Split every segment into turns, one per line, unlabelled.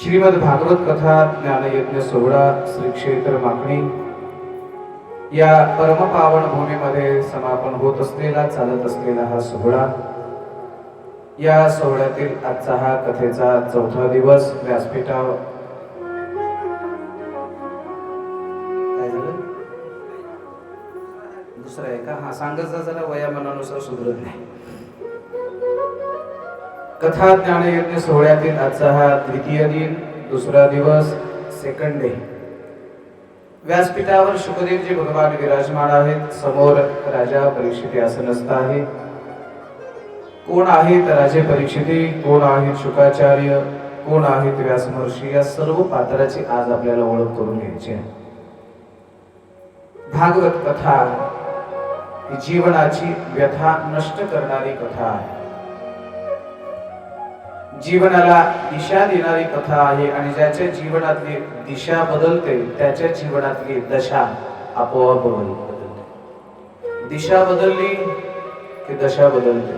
श्रीमद भागवत कथा ज्ञानयज्ञ सोहळा श्री क्षेत्र माकणी या परमपावन भूमीमध्ये समापन होत असलेला चालत असलेला हा सोहळा, या सोहळ्यातील आजचा हा कथेचा चौथा दिवस व्यासपीठावर काय झालं? दुसरा आहे का? हा सांगत जरा वयामानानुसार सुधरत नाही. कथा ज्ञानयज्ञ सोहळ्यातील आजचा हा द्वितीय दिन, दुसरा दिवस, सेकंड डे. व्यासपीठावर शुकदेवजी भगवान विराजमान आहेत. समोर राजा परीक्षिती आसनस्थ आहे. कोण आहेत राजे परीक्षिती, कोण आहेत शुकाचार्य, कोण आहेत व्यास महर्षी, या सर्व पात्राची आज आपल्याला ओळख करून घ्यायची आहे. भागवत कथा ही जीवनाची व्यथा नष्ट करणारी कथा आहे. जीवनाला दिशा देणारी कथा आहे आणि ज्याच्या जीवनातली दिशा बदलते त्याच्या जीवनातली दशा आपोआप बदलते. दिशा बदलली की दशा बदलते.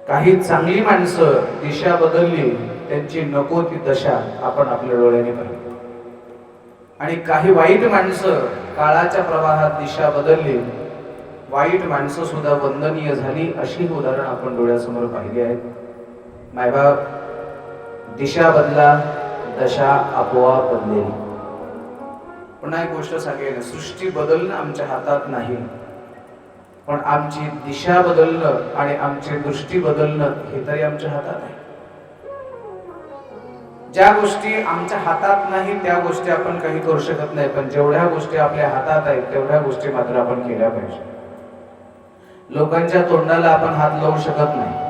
काही चांगली माणसं दिशा बदलली, त्यांची नको ती दशा आपण आपल्या डोळ्याने पाहिली. आणि काही वाईट माणसं काळाच्या प्रवाहात दिशा बदलली, वाईट माणसं सुद्धा वंदनीय झाली, अशी उदाहरण आपण डोळ्यासमोर पाहिली आहेत. मायबाप, दिशा बदला, दशा आपोआप बदलेली. पुन्हा एक गोष्ट सांगेन, सृष्टी बदलणं आमच्या हातात नाही, पण आमची दिशा बदलणं आणि आमची दृष्टी बदलणं हे तरी आमच्या हातात आहे. ज्या गोष्टी आमच्या हातात नाही त्या गोष्टी आपण काही करू शकत नाही, पण जेवढ्या गोष्टी आपल्या हातात आहेत तेवढ्या गोष्टी मात्र आपण केल्या पाहिजे. लोकांच्या तोंडाला आपण हात लावू शकत नाही,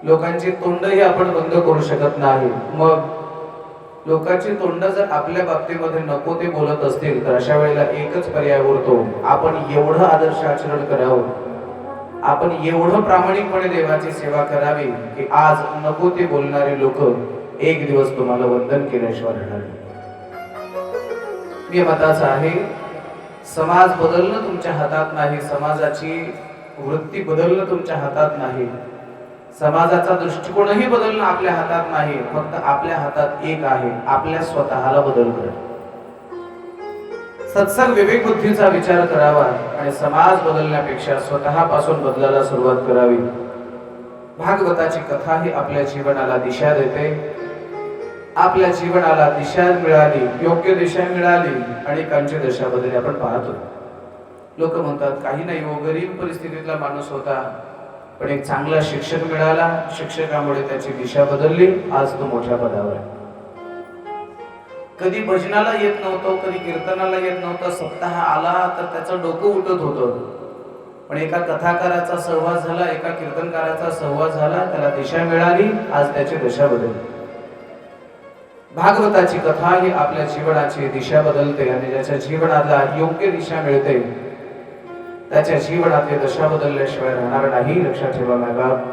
लोकांची तोंडही आपण बंद करू शकत नाही. मग लोकांची तोंड जर आपल्या बाबतीमध्ये नको ते बोलत असतील तर अशा वेळेला एकच पर्याय उरतो, आपण एवढं आदर्श आचरण करावं, आपण एवढं प्रामाणिकपणे देवाची सेवा करावी की आज नको ते बोलणारे लोक एक दिवस तुम्हाला वंदन केल्याशिवाय राहणार नाही. मी मताचा आहे, समाज बदलणं तुमच्या हातात नाही, समाजाची वृत्ती बदलणं तुमच्या हातात नाही, समाजाचा दृष्टिकोनही बदलणं आपल्या हातात नाही. फक्त आपल्या हातात एक आहे, आपल्या स्वतःला बदल करणं. सत्संग विवेक बुद्धीचा विचार करावा आणि समाज बदलण्यापेक्षा स्वतःपासून बदलायला सुरुवात करावी. भागवताची कथा ही आपल्या जीवनाला दिशा देते. आपल्या जीवनाला दिशा मिळाली, योग्य दिशा मिळाली, अनेकांची दशा बदलली आपण पाहतो. लोक म्हणतात काही नाही, वो गरीब परिस्थितीतला माणूस होता, पण एक चांगला शिक्षक मिळाला, शिक्षकामुळे त्याची दिशा बदलली, आज तो मोठ्या पदावर आहे. कधी भजनाला येत नव्हतं, कधी कीर्तनाला येत नव्हतं, सप्ताह आला तर त्याचं डोकं उठत होतं, पण एका कथाकाराचा सहवास झाला, एका कीर्तनकाराचा सहवास झाला, त्याला दिशा मिळाली, आज त्याची दशा बदलली. भागवताची कथा ही आपल्या जीवनाची दिशा बदलते आणि ज्याच्या जीवनाला योग्य दिशा मिळते त्याच्या जीवनातली दशा बदलल्याशिवाय राहणार नाही. लक्षात ठेवा मायबाप,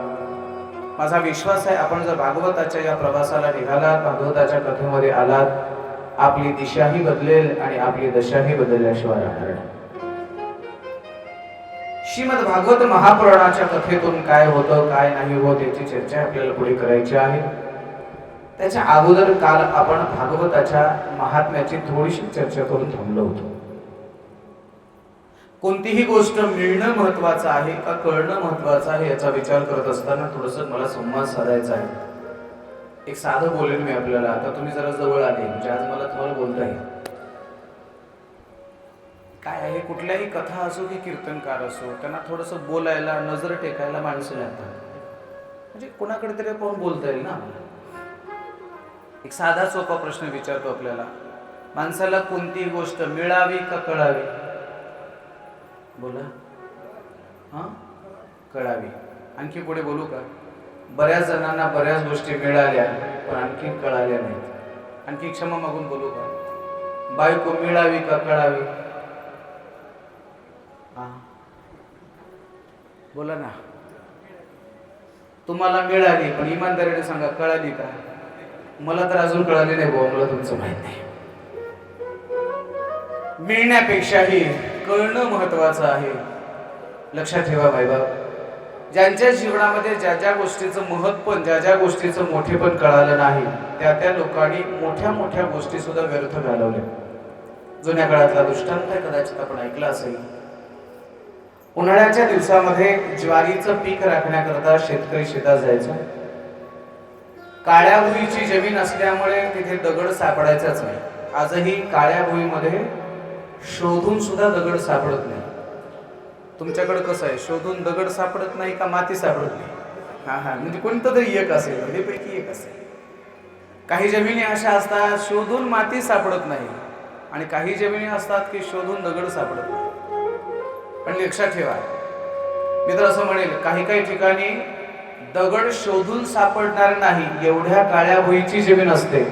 माझा विश्वास आहे आपण जर भागवताच्या या प्रवासाला निघालात, भागवताच्या कथेमध्ये आलात, आपली दिशाही बदलेल आणि आपली दशाही बदलल्याशिवाय राहणार नाही. श्रीमद भागवत महापुराणाच्या कथेतून काय होतं काय नाही होत याची चर्चा आपल्याला पुढे करायची आहे. त्याच्या अगोदर काल आपण भागवताच्या महात्म्याची थोडीशी चर्चा करून थांबलो होतो. कोणतीही गोष्ट मिळणं महत्वाचं आहे का कळणं महत्वाचं आहे याचा विचार करत असताना थोडस मला संवाद साधायचा आहे. एक साधं बोलेन मी आपल्याला. आता तुम्ही जरा जवळ आले म्हणजे आज मला तुम्हाला बोलता येईल. काय आहे, कुठल्याही कथा असो की कीर्तनकार असो, त्यांना थोडस बोलायला, नजर टेकायला माणसं लागतात. म्हणजे कोणाकडे तरी पाहून बोलता येईल ना. एक साधा सोपा प्रश्न विचारतो आपल्याला, माणसाला कोणतीही गोष्ट मिळावी का कळावी? बोला. हा, कळावी. आणखी पुढे बोलू का? बऱ्याच जणांना बऱ्याच गोष्टी मिळाल्या पण आणखी कळाल्या नाहीत. आणखी क्षमा मागून बोलू का? बायको मिळावी का कळावी? हा, बोला ना. तुम्हाला मिळाली पण इमानदारीने सांगा, कळाली का? मला तर अजून कळाली नाही भाऊ, मला तुमचं माहित नाही. मिळण्यापेक्षाही कळणं महत्वाचं आहे. लक्षात ठेवा बायबाप, ज्यांच्या जीवनामध्ये ज्या ज्या गोष्टीचं महत्त्व, ज्या ज्या गोष्टीचं मोठेपण कळालं नाही, त्या लोकांनी मोठ्या मोठ्या गोष्टी सुद्धा व्यर्थ घालवल्या. जुन्या काळातला दृष्टांत कदाचित आपण ऐकला असेल. उन्हाळ्याच्या दिवसामध्ये ज्वारीचं पीक राखण्याकरता शेतकरी शेतात जायचा. काळ्या भुईची जमीन असल्यामुळे तिथे दगड सापडायचाच नाही. आजही काळ्या भुईमध्ये शोधून सुद्धा दगड सापडत नाही. तुमच्याकडे कसं आहे, शोधून दगड सापडत नाही का माती सापडत नाही? म्हणजे कोणतं तरी एक असेल, दोन्हीपैकी एक असेल. काही जमिनी अशा असतात शोधून माती सापडत नाही, आणि काही जमिनी असतात की शोधून दगड सापडत नाही. पण लक्षात ठेवा, मी तर असं म्हणेल, काही काही ठिकाणी दगड शोधून सापडणार नाही एवढ्या काळ्या भुईची जमीन असते,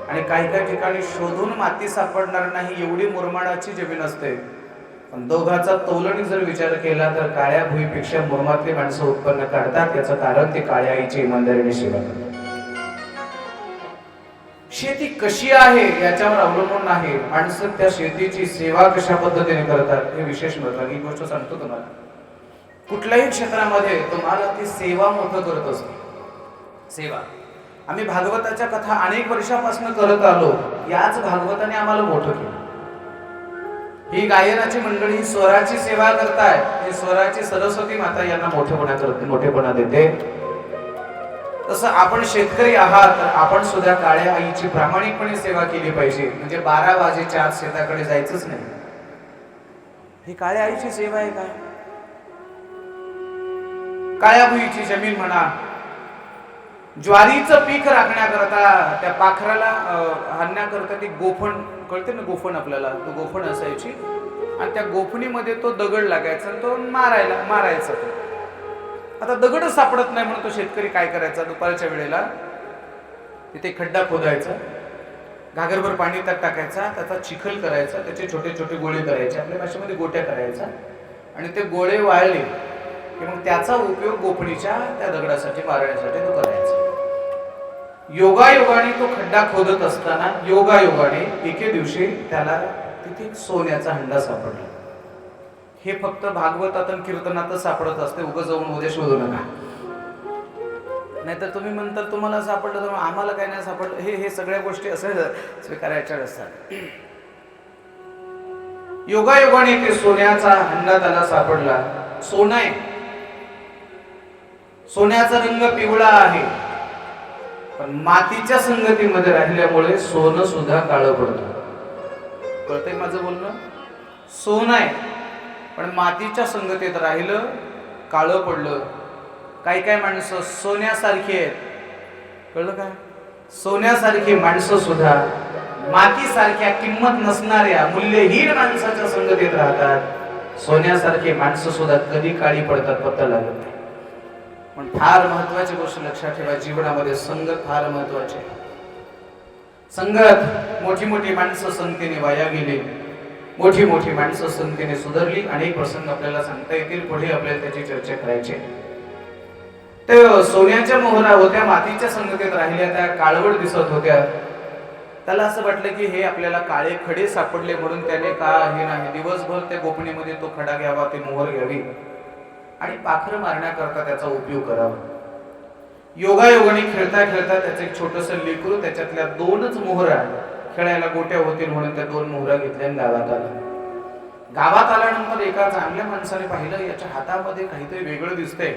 आणि काही काही ठिकाणी शोधून माती सापडणार नाही एवढी मुरमाडाची जमीन असते. पण दोघाचा तोलणी जर विचार केला तर काळ्या भुईपेक्षा मुरमातली माणसं उत्पन्न काढतात. याचं कारण ते काळ्या आईची इमानदारीने सेवा करतात. शेती कशी आहे याच्यावर अवलंबून नाही, माणसं त्या शेतीची सेवा कशा पद्धतीने करतात हे विशेष महत्त्वाची गोष्ट सांगतो तुम्हाला. कुठल्याही क्षेत्रामध्ये तुम्हाला ती सेवा मोठं करत असते. सेवा आम्ही भागवताच्या कथा अनेक वर्षापासून करत आलो. याच भागवताने आम्हाला मोठं केलं. ही गायनाची मंडळी स्वराची सेवा करताय, ही स्वराची सरस्वती माता यांना मोठेपणा देते. तसं आपण शेतकरी आहात तर आपण सुद्धा काळ्या आईची प्रामाणिकपणे सेवा केली पाहिजे. म्हणजे 12 वाजेच्या आत शेताकडे जायचंच नाही. ही काळ्या आईची सेवा आहे काय? काळ्या भुईची जमीन म्हणा, ज्वारीचं पीक राखण्याकरता त्या पाखराला हाणण्याकरता ती गोफण, कळते ना गोफण आपल्याला, तो गोफण असायची, आणि त्या गोफणीमध्ये तो दगड लागायचा आणि तो मारायचा. आता दगडच सापडत नाही म्हणून तो शेतकरी काय करायचा, दुपारच्या वेळेला तिथे खड्डा खोदायचा, घागरभर पाणी त्यात टाकायचा, त्याचा चिखल करायचा, त्याचे छोटे छोटे गोळे करायचे, आपल्या भाषेमध्ये गोट्या करायचा, आणि ते गोळे वाळले की मग त्याचा उपयोग गोफणीच्या त्या दगडासाठी मारण्यासाठी तो करायचा. योगायोगाने तो खड्डा खोदत असताना योगायोगाने एके दिवशी त्याला तिथे सोन्याचा हंडा सापडला. हे फक्त भागवतात आणि कीर्तनातच सापडत असते, उगाच जाऊन उद्या शोधू नका. नाहीतर तुम्ही म्हणतात तुम्हाला सापडलं तर आम्हाला काय नाही सापडलं. हे सगळ्या गोष्टी असे स्वीकारायच्या असतात. योगायोगाने ते सोन्याचा हंडा त्याला सापडला. सोनं आहे, सोन्याचा रंग पिवळा आहे, पण मातीच्या संगतीमध्ये राहिल्यामुळे सोनं सुद्धा काळं पडतं. कळतंय माझं बोलणं? सोनं आहे पण मातीच्या संगतीत राहिलं, काळं पडलं. काही काही माणसं सोन्यासारखी आहेत, कळलं काय? सोन्यासारखी माणसं सुद्धा मातीसारख्या किंमत नसणाऱ्या मूल्यहीन माणसाच्या संगतीत राहतात. सोन्यासारखी माणसं सुद्धा कधी काळी पडतात, पत्ता लागत नाही. पण फार महत्वाची गोष्ट लक्षात ठेवा, जीवनामध्ये संगत फार महत्वाची आहे. संगत, मोठी मोठी माणसं संगतीने वाया गेली, मोठी मोठी माणसं संगतीने सुधारली. अनेक प्रसंग आपल्याला सांगता येतील, पुढे आपल्याला त्याची चर्चा करायची. ते सोन्याच्या मोहरा होत्या, मातीच्या संगतीत राहिल्या, त्या काळवट दिसत होत्या. त्याला असं वाटलं की हे आपल्याला काळे खडे सापडले म्हणून त्याने का हे नाही, दिवसभर त्या गोपणीमध्ये तो खडा घ्यावा, ते मोहर घ्यावी आणि पाखरं मारण्याकरता त्याचा उपयोग करावा. योगायोगाने खेळता खेळता त्याचं एक छोटंसं लेकरू, त्याच्यातल्या 2च मोहरा खेळायला गोट्या होतील म्हणून त्या 2 मोहरा घेतल्या आणि गावात आला. गावात आल्यानंतर एका चांगल्या माणसाने पाहिलं, याच्या हातामध्ये काहीतरी वेगळं दिसतंय.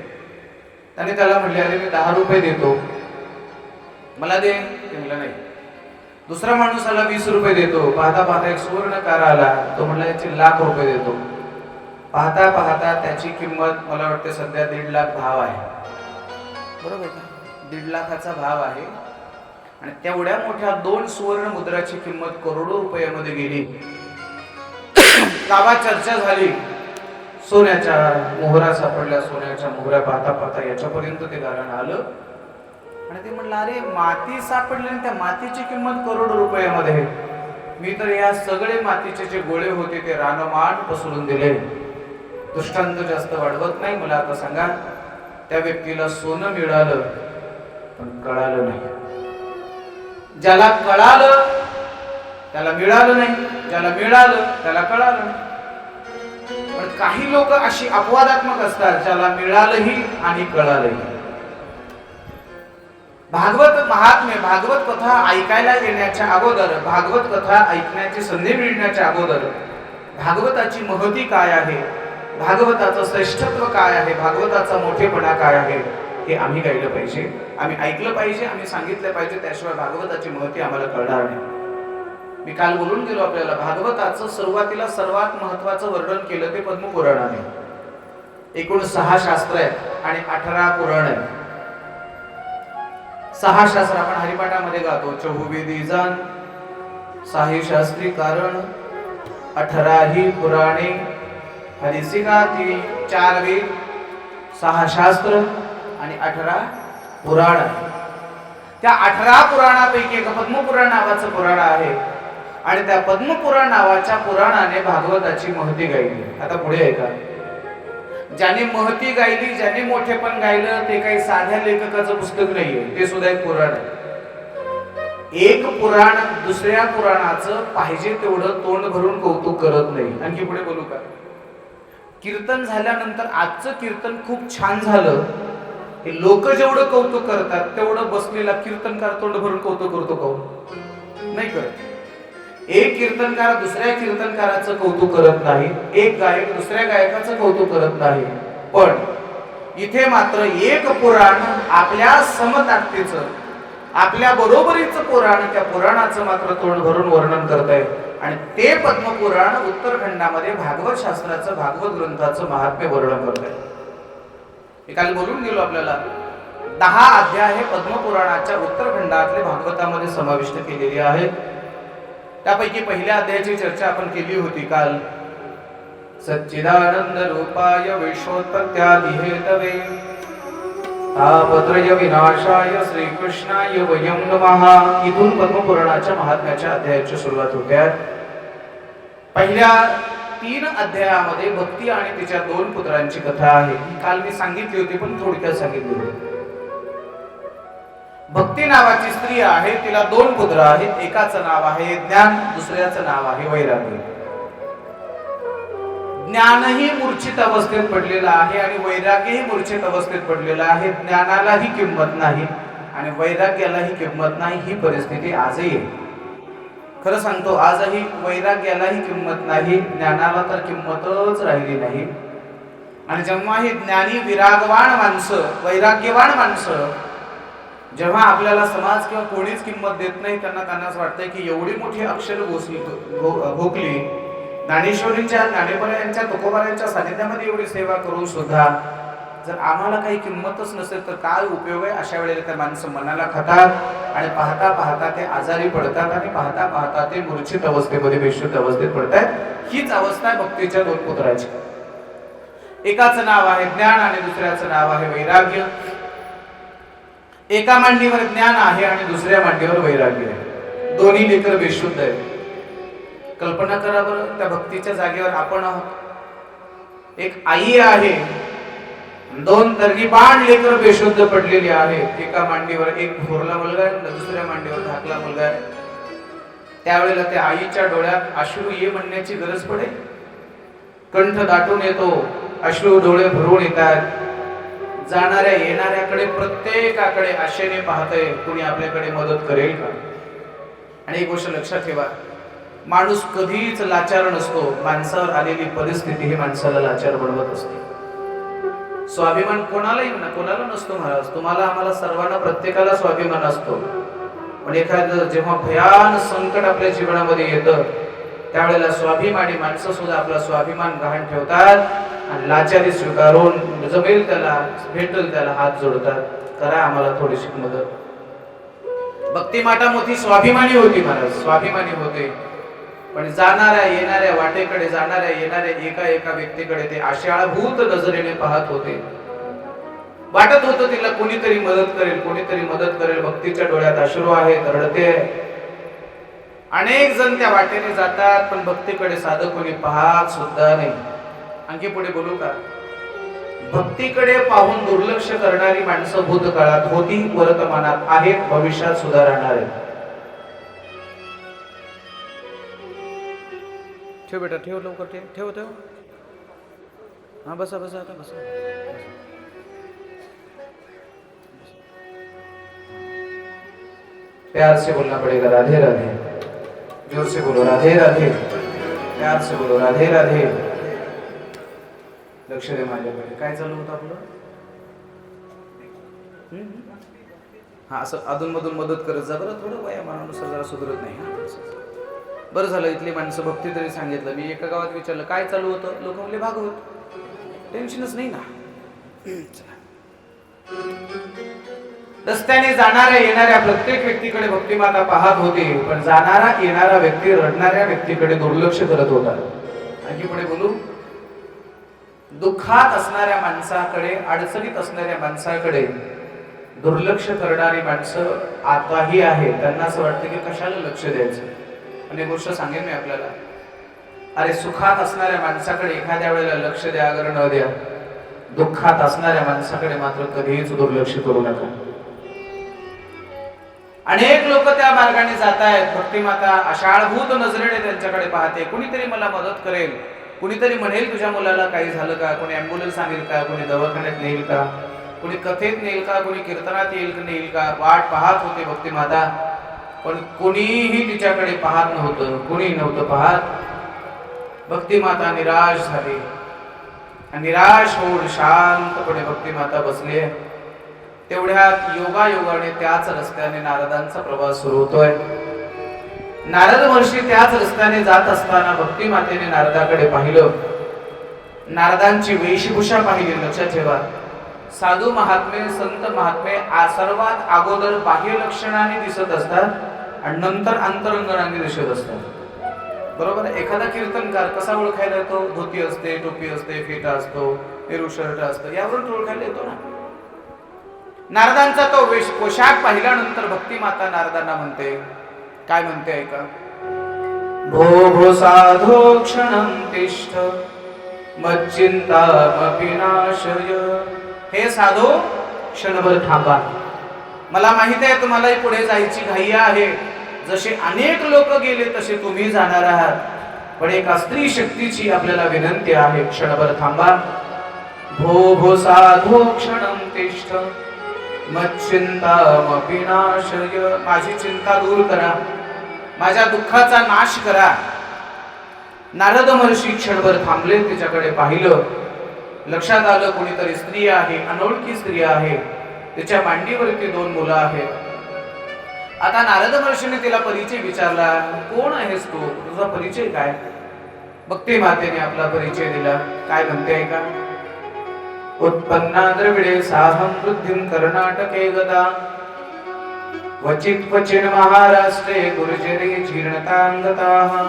त्याने त्याला म्हणले, अरे मी 10 रुपये देतो, मला दे. ते म्हणलं नाही. दुसरा माणूस आला, 20 रुपये देतो. पाहता पाहता एक सुवर्णकार आला, तो म्हणला याचे लाख रुपये देतो. पाहता पाहता त्याची किंमत मला वाटते सध्या 1.5 लाख भाव आहे. बरोबर आहे का? 1.5 लाखाचा भाव आहे. आणि तेवढ्या मोठ्या 2 सुवर्ण मुद्राची किंमत करोडो रुपयामध्ये गेली. गावात चर्चा झाली, सोन्याच्या मोहरा सापडल्या, सोन्याच्या मोहरा. पाहता पाहता याच्यापर्यंत ते गारण आलं. आणि ते म्हणलं, अरे माती सापडली आणि त्या मातीची किंमत करोडो रुपयामध्ये. मी तर या सगळे मातीचे जे गोळे होते ते रानमान पसरून दिले. दृष्टांत जास्त वाढवत नाही. मला आता सांगा, त्या व्यक्तीला सोनं मिळालं पण कळालं नाही. ज्याला कळालं त्याला मिळालं नाही, ज्याला मिळालं त्याला कळालं नाही. पण काही लोक अशी अपवादात्मक असतात ज्याला मिळालंही आणि कळालंही. भागवत महात्म्य, भागवत कथा ऐकायला येण्याच्या अगोदर, भागवत कथा ऐकण्याची संधी मिळण्याच्या अगोदर भागवताची महती काय आहे, भागवताचं श्रेष्ठत्व काय आहे, भागवताचा मोठेपणा काय आहे हे आम्ही गायलं पाहिजे, आम्ही ऐकलं पाहिजे, आम्ही सांगितलं पाहिजे. त्याशिवाय भागवताची महती आम्हाला कळणार नाही. मी काल बोलून गेलो आपल्याला, भागवताचं सुरुवातीला सर्वात महत्वाचं वर्णन केलं ते पद्मपुराणाने. एकूण 6 शास्त्र आहेत आणि 18 पुराण आहेत. 6 शास्त्र आपण हरिपाठामध्ये गातो, चहुवेदी जाण, 6 शास्त्री कारण, 18 पुराणे हरिसी गाती. 4 वेद, 6 शास्त्र आणि 18 पुराण. त्या 18 पुराणापैकी एक पद्मपुराण नावाचं पुराण आहे आणि त्या पद्मपुराण नावाच्या पुराणाने भागवताची महती गायली. आता पुढे आहे का, ज्याने महती गायली, ज्याने मोठेपण गायलं, ते काही साध्या लेखकाचं पुस्तक नाहीये, ते सुद्धा एक पुराण आहे. एक पुराण दुसऱ्या पुराणाचं पाहिजे तेवढं तोंड भरून कौतुक करत नाही. आणखी पुढे बोलू का, कीर्तन झाल्यानंतर आजचं कीर्तन खूप छान झालं हे लोक जेवढं कौतुक करतात तेवढं बसलेला कीर्तनकार तोंड भरून कौतुक करतो का? नाही करत. एक कीर्तनकार दुसऱ्या कीर्तनकाराचं कौतुक करत नाही, एक गायक दुसऱ्या गायकाचं कौतुक करत नाही. पण इथे मात्र एक पुराण आपल्या समताकदीचं, आपल्या बरोबरीचं पुराण, त्या पुराणाचं मात्र तोंड भरून वर्णन करतंय आणि ते पद्मपुराण उत्तरखंडामध्ये भागवत शास्त्राचं, भागवत ग्रंथाचं महात्म्य वर्णन करतंय. हे काल बोलून गेलो आपल्याला, 10 अध्याय हे पद्मपुराणाच्या उत्तरखंडातले भागवतामध्ये समाविष्ट केलेले आहेत. त्यापैकी पहिल्या अध्यायाची चर्चा आपण केली होती काल. सच्चिदानंद रूपाय विश्वोत्पत्त्यादि हेतवे तापत्रय विनाशाय श्रीकृष्णाय वयं नमः. इथून पद्मपुराणाच्या महात्म्याच्या अध्यायाची सुरुवात होते. पहिल्या 3 अध्यायामध्ये भक्ती आणि तिच्या 2 पुत्रांची कथा आहे. काल मी सांगितली होती पण थोडक्यात सांगितली होती. भक्ती नावाची स्त्री आहे, तिला 2 पुत्र आहेत. एकाचं नाव आहे ज्ञान, दुसऱ्याचं नाव आहे वैराग्य. ज्ञानही मूर्छित अवस्थेत पडलेलं आहे आणि वैराग्यही मूर्छित अवस्थेत पडलेलं आहे. ज्ञानालाही किंमत नाही आणि वैराग्यालाही किंमत नाही, ही परिस्थिती आजही आहे. खरं सांगतो, आजही वैराग्यालाही किंमत नाही, ज्ञानाला तर किंमतच राहिली नाही. आणि जेव्हा ही ज्ञानी विरागवान माणसं, वैराग्यवान माणसं जेव्हा आपल्याला समाज किंवा कोणीच किंमत देत नाही, त्यांनाच वाटतंय की एवढी मोठी अक्षर भोगली, ज्ञानेश्वरींच्या, ज्ञानेश्वरांच्या, तुकोबारायांच्या सानिध्यामध्ये एवढी सेवा करून सुद्धा जर आम्हाला काही किंमतच नसेल तर काय उपयोग आहे. अशा वेळेला त्या माणसं मनाला खातात आणि पाहता पाहता ते आजारी पडतात आणि पाहता पाहता ते मूर्छित अवस्थेमध्ये, बेशुद्ध अवस्थेत पडतात. हीच अवस्था आहे भक्तीच्या 2 पुत्राची. एकाचं नाव आहे ज्ञान आणि दुसऱ्याचं नाव आहे वैराग्य. एका मांडीवर ज्ञान आहे आणि दुसऱ्या मांडीवर वैराग्य आहे. दोन्ही लेकर बेशुद्ध आहेत. कल्पना करा बरं, त्या भक्तीच्या जागेवर आपण आहोत. एक आई आहे, 2 तर्रीबाण लेकर बेशुद्ध पडलेली आहेत. एका मांडीवर एक भोरला मुलगा आहे, दुसऱ्या मांडीवर धाकला मुलगा आहे. त्यावेळेला त्या आईच्या डोळ्यात अश्रू ये म्हणण्याची गरज पडेल. कंठ दाटून येतो, अश्रू डोळे भरून येतात. जाणाऱ्या येणाऱ्याकडे प्रत्येकाकडे आशेने पाहतोय, कुणी आपल्याकडे मदत करेल का. आणि एक गोष्ट लक्षात ठेवा, माणूस कधीच लाचार नसतो. माणसावर आलेली परिस्थिती ही माणसाला लाचार बनवत असते. स्वाभिमान कोणाला नसतो महाराज. तुम्हाला, आम्हाला सर्वांना, प्रत्येकाला स्वाभिमान असतो. पण एखादं जेव्हा भयान संकट आपल्या जीवनामध्ये येतं त्यावेळेला स्वाभिमानी माणसं सुद्धा आपला स्वाभिमान गहाण ठेवतात आणि लाचारी स्वीकारून जमेल त्याला, भेटेल त्याला हात जोडतात, करा आम्हाला थोडीशी मदत. भक्ती माता मोठी स्वाभिमानी होती महाराज, स्वाभिमानी होते. पण जाणाऱ्या येणाऱ्या वाटेकडे, जाणाऱ्या येणाऱ्या एका एका व्यक्तीकडे ते आशाळभूत नजरेने पाहत होते. वाटत होतं तिला कोणीतरी मदत करेल, कोणीतरी मदत करेल. भक्तीच्या डोळ्यात अश्रू आहेत, रडते. अनेक जण त्या वाटेने जातात पण भक्तीकडे साधं कोणी पाहत सुद्धा नाही. आणखी पुढे बोलू का, भक्तीकडे पाहून दुर्लक्ष करणारी माणसं भूतकाळात होती, वर्तमानात आहेत, भविष्यात सुद्धा राहणार आहेत. ठेव बेटा, ठेव लवकर, ठेव ठेव ठेव. हा बसा बसा आता बसा. प्यार से बोलना पड़ेगा. राधे राधे. जोर से बोलो राधे राधे. प्यार से बोलो राधे राधे. लक्ष दे माझ्याकडे. काय चालू होतं आपलं? हा असं अधूनमधून मदत करत जा बरं. थोडं वयामानानुसार जरा सुधरत नाही. बरं झालं इथली माणसं भक्ती तरी सांगितलं. मी एका गावात विचारलं काय चालू होतं. लोक म्हणले भागवत. टेन्शनच नाही ना. रस्त्याने जाणाऱ्या येणाऱ्या प्रत्येक व्यक्तीकडे भक्तिमाता पाहत होती, पण जाणारा येणारा व्यक्ती रडणाऱ्या व्यक्तीकडे दुर्लक्ष करत होता. आणखी पुढे बोलू. दुःखात असणाऱ्या माणसाकडे, अडचणीत असणाऱ्या माणसाकडे दुर्लक्ष करणारी माणसं आताही आहे. त्यांना असं वाटतं की कशाला लक्ष द्यायचं. आणि एक गोष्ट सांगेन मी आपल्याला, अरे सुखात असणाऱ्या माणसाकडे एखाद्या वेळेला लक्ष द्या अगर न द्या, दुःखात असणाऱ्या माणसाकडे मात्र कधीच दुर्लक्ष करू नका. अनेक लोक त्या मार्गाने जात आहेत. भक्तिमाता आषाढभूत नजरेने त्यांच्याकडे पाहते. कुणीतरी मला मदत करेल, कुणीतरी म्हणेल तुझ्या मुलाला काही झालं का, कोणी ॲम्ब्युलन्स आणेल का, कोणी दवाखान्यात नेईल का, कोणी कथेत नेईल का, कोणी कीर्तनात नेईल का. वाट पाहत होते भक्तिमाता, पण कुणीही तिच्याकडे पाहत नव्हतं. कुणी नव्हतं पाहत. भक्तिमाता निराश झाली. निराश होऊन शांतपणे भक्तिमाता बसली. तेवढ्यात योगायोगाने त्याच रस्त्याने नारदांचा प्रवास सुरू होतोय. नारद महर्षी त्याच रस्त्याने जात असताना भक्तिमातेने नारदाकडे पाहिलं. नारदांची वेशभूषा पाहिली. लक्षात ठेवा, साधू महात्मे, संत महात्मे सर्वात अगोदर बाह्य लक्षणाने दिसत असतात आणि नंतर अंतरंगणाने दिसत असतात. बरोबर. एखादा कीर्तनकार कसा ओळखायला येतो? धोती असते, टोपी असते, फेटा असतो, नेहरू शर्ट असतो, यावरून ओळखायला येतो ना. नारदांचा तो पोशाख पाहिल्यानंतर भक्तिमाता नारदांना म्हणते, काय म्हणते ऐका. भो भो साधो क्षणं तिष्ठ मच्चिंतामपि नाशय. हे साधो क्षणभर थांबा. मला माहिती आहे तुम्हालाही पुढे जायची घाई आहे. जसे अनेक लोक गेले तसे तुम्ही जाणार आहात, पण एका स्त्री शक्तीची आपल्याला विनंती आहे. क्षणभर थांबा. भो भो साधो क्षणं तिष्ठ मच्चिंतामपि नाशय. माझी चिंता दूर करा, माझ्या दुःखाचा नाश करा. नारद महर्षी क्षणभर थांबले. तिच्याकडे पाहिलं. लक्षात आलं कोणीतरी स्त्री आहे, अनोळखी स्त्री आहे. तिच्या मांडीवरती 2 मुलं आहेत. आता नारद महर्षीने तिला परिचय विचारला, कोण आहेस तू, तुझा परिचय काय? भक्तिमातेने आपला परिचय दिला. काय म्हणते का. उत्पन्ना द्रविडे साहं वृद्धिं कर्नाटके गदा क्वचित क्वचिन महाराष्ट्रे गुर्जरे जीर्णतांगताः.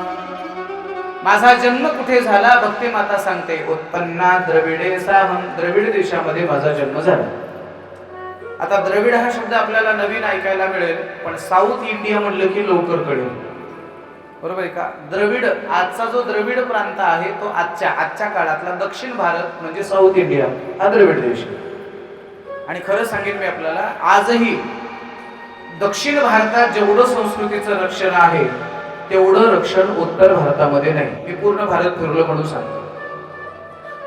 माझा जन्म कुठे झाला? भक्तिमाता सांगते. उत्पन्ना द्रविडे साहं. द्रविड देशामध्ये माझा जन्म झाला. आता द्रविड हा शब्द आपल्याला नवीन ऐकायला मिळेल, पण साऊथ इंडिया म्हणलं की लवकर कळेल. बरोबर आहे का. द्रविड, आजचा जो द्रविड प्रांत आहे तो आजच्या काळातला दक्षिण भारत म्हणजे साऊथ इंडिया हा द्रविड देश. आणि खरं सांगेन मी आपल्याला, आजही दक्षिण भारतात जेवढं संस्कृतीचं रक्षण आहे तेवढं रक्षण उत्तर भारतामध्ये नाही. मी पूर्ण भारत फिरलो म्हणून सांगतो.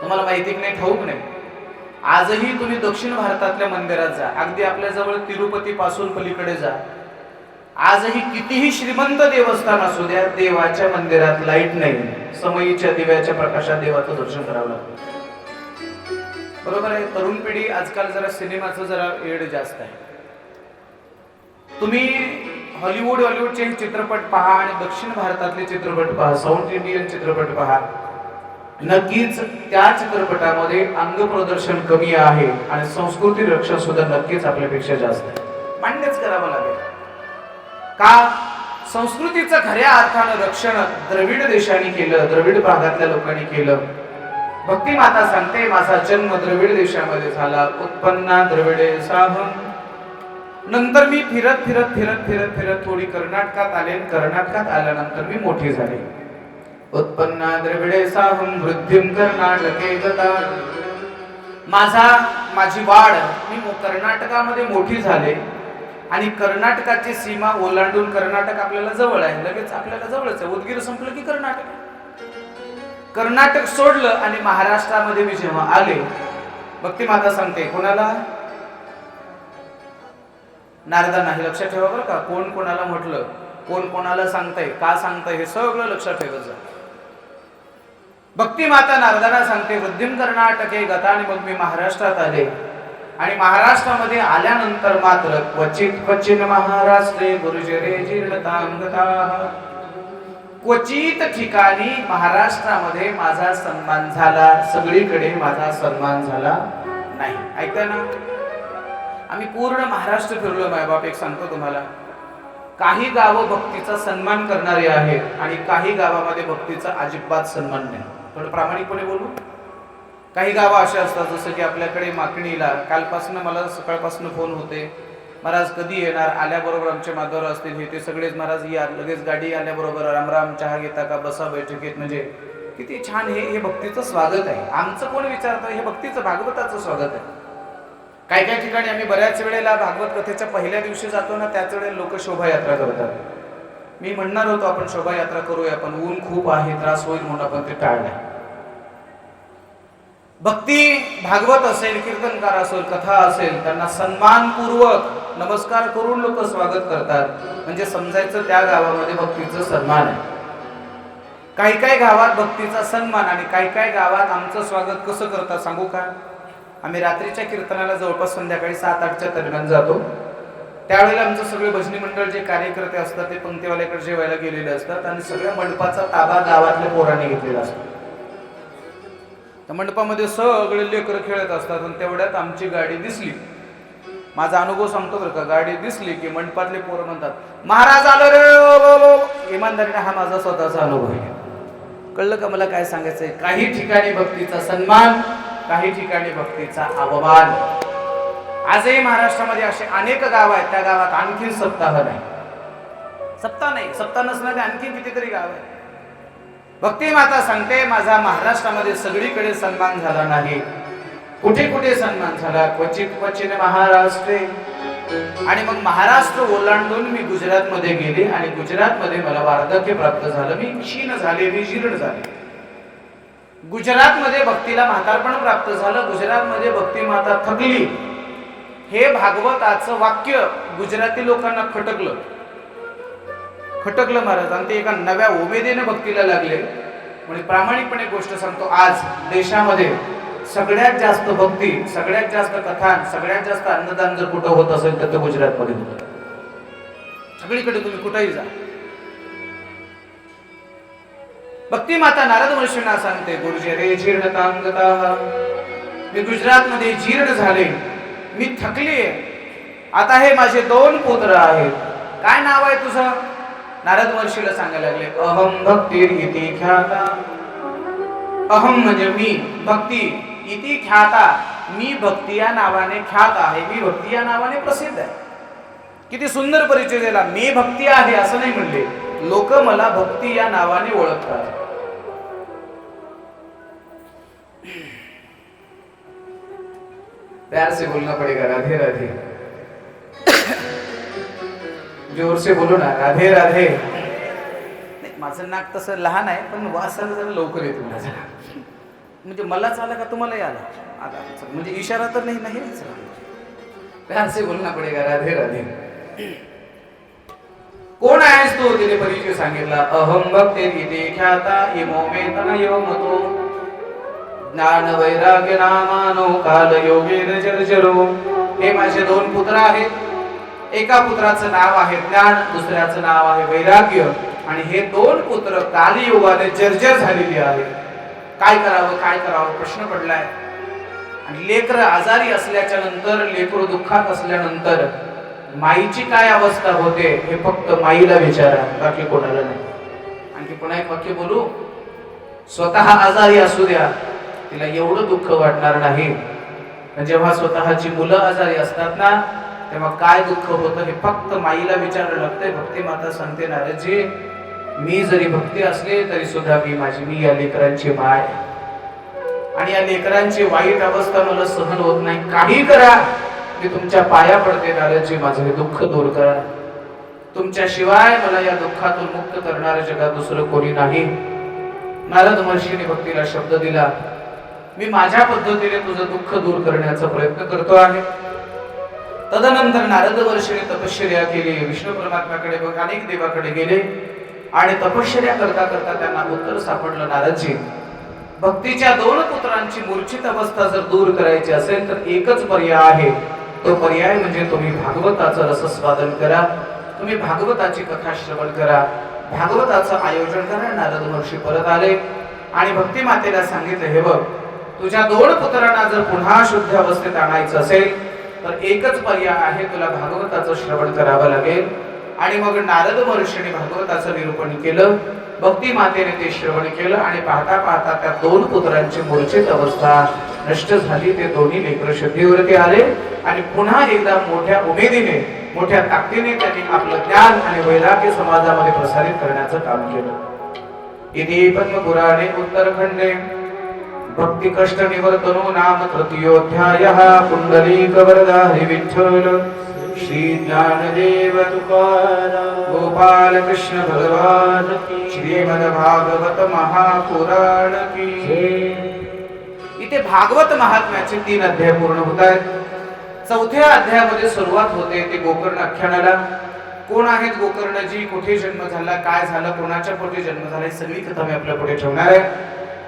तुम्हाला माहिती नाही, ठाऊक नाही, आजही तुम्ही दक्षिण भारतातल्या मंदिरात जा, अगदी आपल्या जवळ तिरुपती पासून पलीकडे जा, आजही कितीही श्रीमंत देवस्थान असू द्या, देवाच्या मंदिरात लाईट नाही. समईच्या दिव्याच्या प्रकाशात देवाचं दर्शन करावं लागतं. बरोबर आहे. तरुण पिढी आजकाल जरा सिनेमाचं जरा एड जास्त आहे. तुम्ही हॉलिवूडचे चित्रपट पहा आणि दक्षिण भारतातले चित्रपट पहा, साऊथ इंडियन चित्रपट पहा. नक्कीच त्या चित्रपटामध्ये अंग प्रदर्शन कमी आहे आणि संस्कृती रक्षण सुद्धा नक्कीच आपल्यापेक्षा जास्त आहे. मान्यच करावं लागेल. का? संस्कृतीचं खऱ्या अर्थानं रक्षण द्रविड देशाने केलं, द्रविड भागातल्या लोकांनी केलं. भक्तिमाता सांगते, माझा जन्म द्रविड देशामध्ये झाला. उत्पन्ना द्रविडे साहं. नंतर मी फिरत फिरत फिरत फिरत फिरत थोडी कर्नाटकात आले. कर्नाटकात आल्यानंतर मी मोठी झाले. उत्पन्ना द्रविडे साहं वृद्धिं कर्नाटके गता. माझी वाढ, मी कर्नाटकामध्ये मोठी झाले आणि कर्नाटकाची सीमा ओलांडून, कर्नाटक आपल्याला जवळ आहे, लगेच आपल्याला जवळच आहे. उदगीर संपलं की कर्नाटक. कर्नाटक सोडलं आणि महाराष्ट्रामध्ये मी जेव्हा आले, भक्ती माता सांगते कोणाला? नारदांना. हे लक्षात ठेवा बरं का, कोण कोणाला म्हटलं, कोण कोणाला सांगताय, का सांगताय, हे सगळं लक्षात ठेवायचं. भक्ती माता नारदांना सांगते वृद्धिम कर्नाटके गता, आणि मग मी महाराष्ट्रात आले. आणि महाराष्ट्रामध्ये आल्यानंतर मात्र क्वचित क्वचित महाराष्ट्रे गुरुजरे जीर्णतांगताः, क्वचित ठिकाणी महाराष्ट्रामध्ये माझा सन्मान झाला, सगळीकडे माझा सन्मान झाला नाही. ऐकता ना, आम्ही पूर्ण महाराष्ट्र फिरलो. मायबाप एक सांगतो तुम्हाला, काही गावं भक्तीचा सन्मान करणारी आहेत आणि काही गावामध्ये भक्तीचा अजिबात सन्मान नाही. थोडं प्रामाणिकपणे बोलू. काही गावं अशी असतात, जसं की आपल्याकडे माकणीला कालपासून मला सकाळपासून फोन होते, महाराज कधी येणार, आल्याबरोबर आमचे माधवर असतील हे ते सगळेच, महाराज या लगेच गाडी आल्याबरोबर रामराम चहा घेता का, बसा बैठकीत. म्हणजे किती छान, हे भक्तीचं स्वागत आहे. आमचं कोण विचारतं, हे भक्तीचं भागवताचं स्वागत आहे. काही काही ठिकाणी आम्ही बऱ्याच वेळेला भागवत कथेच्या पहिल्या दिवशी जातो ना, त्याच वेळेला लोक शोभायात्रा करतात. मी म्हणणार होतो आपण शोभायात्रा करूया, पण ऊन खूप आहे, त्रास होईल म्हणून आपण ते टाळलं. भक्ती भागवत असेल, कीर्तनकार असेल, कथा असेल, त्यांना सन्मानपूर्वक नमस्कार करून लोक स्वागत करतात. म्हणजे समजायचं त्या गावामध्ये भक्तीचा सन्मान आहे. काही काही गावात भक्तीचा सन्मान आणि काही काही गावात आमचं स्वागत कसं करतात सांगू का? आम्ही रात्रीच्या कीर्तनाला जवळपास संध्याकाळी 7-8च्या दरम्यान जातो. त्यावेळेला आमचं सगळे भजनी मंडळ जे कार्यकर्ते असतात ते पंक्तीवाल्याकडे जेवायला गेलेले असतात आणि सगळ्या मंडपाचा ताबा गावातल्या पोरांनी घेतलेला असतो. त्या मंडपामध्ये सगळे लेकरं खेळत असतात आणि तेवढ्यात आमची गाडी दिसली. माझा अनुभव सांगतो बरं का, गाडी दिसली की मंडपातले पोरं म्हणतात महाराज आलो रे. इमानदारीने हा माझा स्वतःचा अनुभव आहे. कळलं का मला काय सांगायचंय? काही ठिकाणी भक्तीचा सन्मान, काही ठिकाणी भक्तीचा अवमान. आजही महाराष्ट्रामध्ये असे अनेक गाव आहेत, त्या गावात आणखीन सप्ताह नाही. सप्ताह नसणारे आणखीन कितीतरी गाव आहेत. भक्ती माता सांगते माझा महाराष्ट्रामध्ये सगळीकडे सन्मान झाला नाही. कुठे कुठे सन्मान झाला? क्वचित क्वचित महाराष्ट्रे. आणि मग महाराष्ट्र ओलांडून मी गुजरात मध्ये गेले आणि गुजरात मध्ये मला वार्धक्य प्राप्त झालं. मी क्षीण झाले, मी जीर्ण झाले. गुजरात मध्ये भक्तीला म्हातारपण प्राप्त झालं. गुजरात मध्ये भक्ती माता थकली. हे भागवताचं वाक्य गुजराती लोकांना खटकलं महाराज, आणि ते एका नव्या उमेदीने भक्तीला लागले. म्हणजे प्रामाणिकपणे गोष्ट सांगतो, आज देशामध्ये सगळ्यात जास्त भक्ती, सगळ्यात जास्त कथा, सगळ्यात जास्त अन्नदान जर कुठं होत असेल तर ते गुजरातमध्ये होतं. सगळीकडे तुम्ही कुठेही जा. भक्ती माता नारद महर्षींना सांगते गुरुजरे जीर्णतांगताः, मी गुजरात मध्ये जीर्ण झाले, मी थकली. आता हे माझे 2 पुत्र आहेत. काय नाव आहे तुझं? नारद महर्षीला सांगायला लागले अहम भक्तीर इति ख्याता. अहम म्हणजे मी, भक्ती, इति ख्याता, मी भक्ती या नावाने ख्यात आहे, मी भक्ती या नावाने प्रसिद्ध आहे. किती सुंदर परिचय दिला. मी भक्ती आहे असं नाही म्हणले, लोक मला भक्ती या नावाने ओळखतात. प्यार से बोलना पड़ेगा, राधे राधे. जोर से बोलो ना, राधे राधे. माझं नाक तसं लहान आहे पण वासाला जरा लवकर येतो माझा. म्हणजे मलाच आला का तुम्हालाही आला? म्हणजे इशारा तर नाही. प्यार से बोलना पडेगा, राधे राधे. कोण आहेस तू? तिने परिचय सांगितला. अहम भक्ते इति ख्याता इमो मे तनयो मतो ज्ञान वैराग्य नामानो काल योगेन जर्जरो. हे माझे 2 पुत्र आहेत. एका पुत्राचं नाव आहे ज्ञान, दुसऱ्याचं नाव आहे वैराग्य. आणि हे 2 पुत्र कालयुगाने जर्जर झालेली आहेत. काय करावं प्रश्न पडलाय. आणि लेकर आजारी असल्याच्या नंतर, लेकरू दुःखात असल्यानंतर माईची काय अवस्था होते हे फक्त माईला विचारा, बाकी कोणाला नाही. आणखी पुन्हा एक वाक्य बोलू. स्वतः आजारी असू द्या, तिला एवढं दुःख वाटणार नाही. जेव्हा स्वतःची मुलं आजारी असतात ना, तेव्हा काय दुःख होतं हे फक्त माईला विचारायला लागतंय. भक्ती माता सांगते नारदजी, मी जरी भक्ती असले तरी सुद्धा मी या लेकरांची माय, आणि या लेकरांची वाईट अवस्था मला सहन होत नाही. काही करा, मी तुमच्या पाया पडते नारदजी, माझं हे दुःख दूर करा. तुमच्या शिवाय मला या दुःखातून मुक्त करणारे जगात दुसरं कोणी नाही. नारद महर्षीने भक्तीला शब्द दिला, मी माझ्या पद्धतीने तुझं दुःख दूर करण्याचा प्रयत्न करतो आहे. तदनंतर नारद महर्षीने तपश्चर्या केली, विष्णू परमात्म्याकडे अनेक देवाकडे गेले आणि तपश्चर्या करता करता त्यांना उत्तर सापडलं, नारदजी, भक्तीच्या 2 पुत्रांची मूर्छित अवस्था जर दूर करायची असेल तर एकच पर्याय आहे. तो पर्याय म्हणजे तुम्ही भागवताचं रसस्वादन करा, तुम्ही भागवताची कथा श्रवण करा, भागवताचं आयोजन करा. नारद महर्षी परत आले आणि भक्ती मातेला सांगितलं, हे बघ, तुझ्या 2 पुत्रांना जर पुन्हा शुद्ध अवस्थेत आणायचं असेल तर एकच पर्याय आहे, तुला भागवताचं श्रवण करावं लागेल. आणि मग नारद महर्षीने भागवताचं निरूपण केलं, भक्ती मातेने ते श्रवण केलं आणि पाहता पाहता त्या 2 पुत्रांची मूर्छित अवस्था नष्ट झाली. ते दोन्ही लेकरं शुद्धीवरती आले आणि पुन्हा एकदा मोठ्या उमेदीने, मोठ्या ताकदीने त्यांनी आपलं ज्ञान आणि वैराग्य समाजामध्ये प्रसारित करण्याचं काम केलं. इति पद्मपुराणे उत्तरखंडे भक्ति कष्ट निवर्तनो नाम तृतीयोऽध्यायः. पुंडलीक वरदा हरि विठ्ठल श्री ज्ञानदेव तुकाराम गोपाल कृष्ण भगवान श्रीमद भागवत महापुराण की. इथे भागवत महात्म्याचे 3 अध्याय पूर्ण होत आहेत. 4थ्या अध्यायामध्ये सुरुवात होते ते गोकर्ण आख्यानाला. कोण आहेत गोकर्णजी, कुठे जन्म झाला, काय झालं, कोणाच्या पोटी जन्म झाला, ही सगळी कथा मी आपल्या पुढे ठेवणार आहे.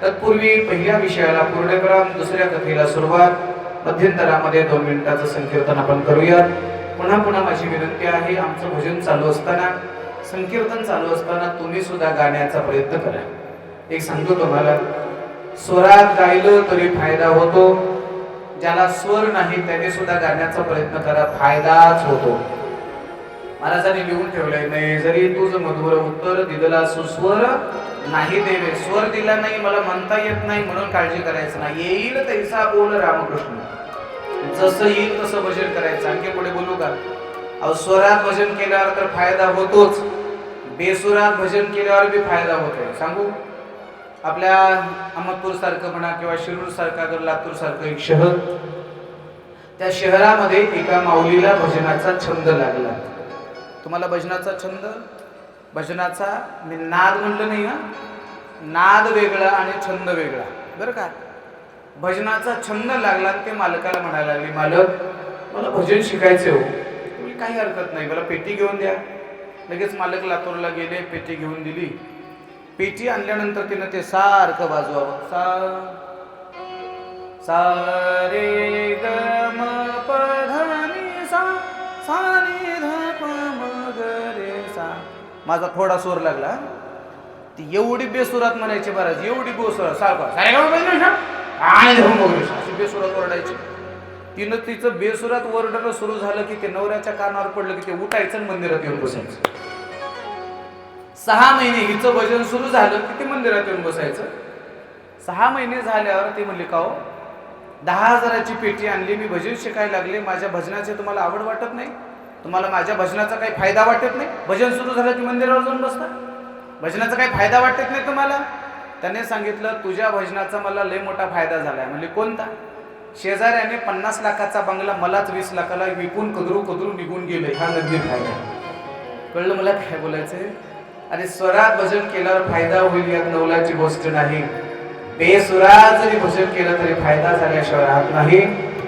तत्पूर्वी पहिल्या विषयाला पूर्ण करा, दुसऱ्या कथेला सुरुवात, मध्यंतरामध्ये 2 मिनिटाचं संकीर्तन आपण करूयात. पुन्हा पुन्हा माझी विनंती आहे, आमचं भजन चालू असताना, संकीर्तन चालू असताना तुम्ही सुद्धा गाण्याचा प्रयत्न करा. एक सांगतो तुम्हाला, स्वरात गायलं तरी फायदा होतो, ज्याला स्वर नाही त्याने सुद्धा गाण्याचा प्रयत्न करा, फायदाच होतो. महाराजांनी लिहून ठेवलंय, नाही जरी तुझं मधुर उत्तर दिदला सुस्वर नाही देवे, स्वर दिला नाही, मला म्हणता येत नाही म्हणून काळजी करायचं नाही. येईल तैसा बोल रामकृष्ण, जसं येईल तसं भजन करायचं. आणखी पुढे बोलू का? अहो, स्वरात भजन केल्यावर तर फायदा होतोच, बेसुरात भजन केल्यावर बी फायदा होतोय. सांगू, आपल्या अहमदपूर सारखं म्हणा किंवा शिरूर सारखा, लातूर सारखं एक शहर, त्या शहरामध्ये एका माऊलीला भजनाचा छंद लागला. तुम्हाला भजनाचा छंद, भजनाचा मी नाद म्हणलं नाही हा, नाद वेगळा आणि छंद वेगळा बरं का. भजनाचा छंद लागला आणि ते मालकाला म्हणायला लागले, मालक मला भजन शिकायचे हो. तुम्ही काही हरकत नाही, मला पेटी घेऊन द्या. लगेच मालक लातूरला गेले, पेटी घेऊन दिली. पेटी आणल्यानंतर तिनं ते सारखं वाजवावं, सा रे ग म प ध नि सा, सा रे ध प म ग रे सा. माझा थोडा सूर लागला, ती एवढी बेसुरात म्हणायची बराच, एवढी बेसुरात सारखं अशी बेसुरात ओरडायची. तिनं तिचं बेसुरात ओरडणं सुरू झालं की ते नवऱ्याच्या कानावर पडलं की ते उठायचं आणि मंदिरात येऊन बसायचं. 6 महिने हिचं भजन सुरू झालं की ते मंदिरात येऊन बसायचं. 6 महिने झाल्यावर ती म्हणली, का हो 10,000ची पेटी आणली, मी भजन शिकायला लागले, माझ्या भजनाची तुम्हाला आवड वाटत नाही, तुम्हाला माझ्या भजनाचा काही फायदा वाटत नाही, भजन सुरू झालं की मंदिरावर जाऊन बसता, भजनाचा काही फायदा वाटत नाही तुम्हाला. त्याने सांगितलं, तुझ्या भजनाचा मला लय मोठा फायदा झालाय. म्हणजे कोणता? शेजाऱ्याने 50 लाखाचा बंगला मलाच 20 लाखाला विकून कदरू कदरू निघून गेले, हा नगदी फायदा. कळलं मला काय बोलायचंय? आणि स्वरात भजन केल्यावर फायदा होईल यात नवलाची गोष्ट नाही. बेसुरात जरी भजन केलं तरी फायदा झाल्याशिवाय राहत नाही.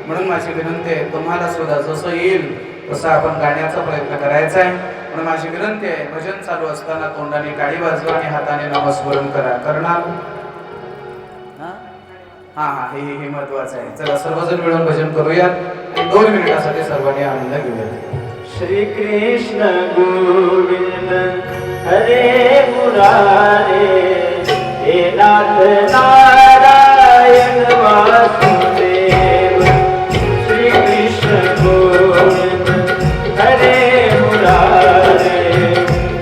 म्हणून माझी विनंती आहे, तुम्हाला सुद्धा जसं येईल तसं आपण गाण्याचा प्रयत्न करायचा आहे. म्हणून माझी विनंती आहे, भजन चालू असताना तोंडाने टाळी वाजवा आणि हाताने नामस्मरण करा. करणार? हा हा, हे महत्वाचं आहे. चला सर्वजण मिळून भजन करूया. 2 मिनिटासाठी सर्वांनी आनंद घेऊया.
श्री कृष्ण गोविंद हरे मुरारे, हे नाथ नारायण वासुदेव. श्री कृष्ण गोविंद हरे मुरारे,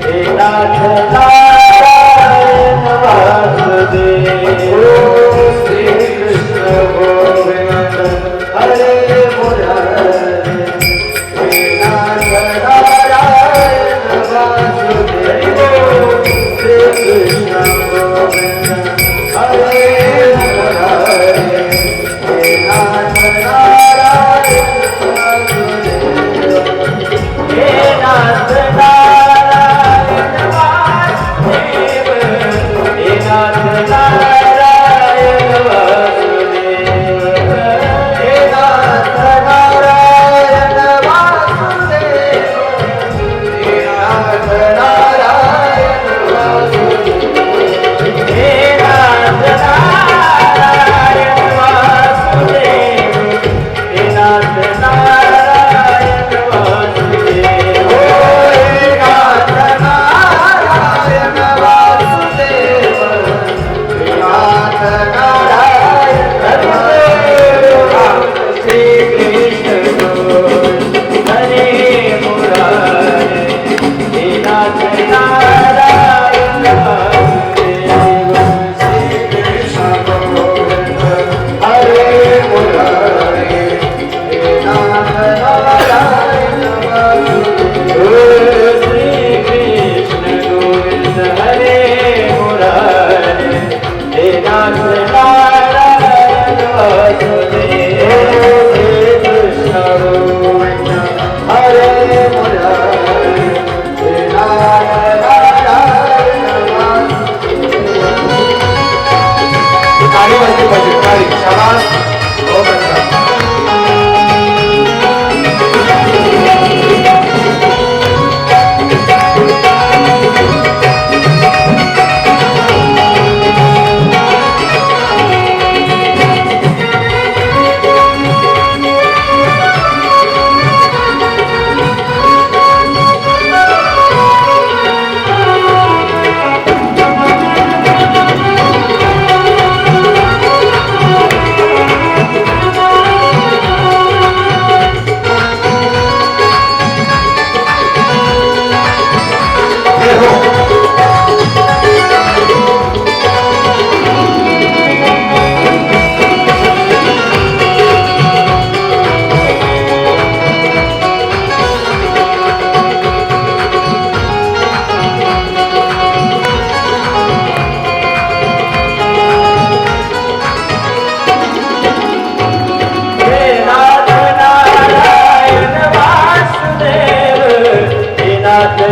हे नाथ नारायण वासुदेव. श्री कृष्ण गोविंद हरे मुरारे, हे नाथ नारायण वासुदेव.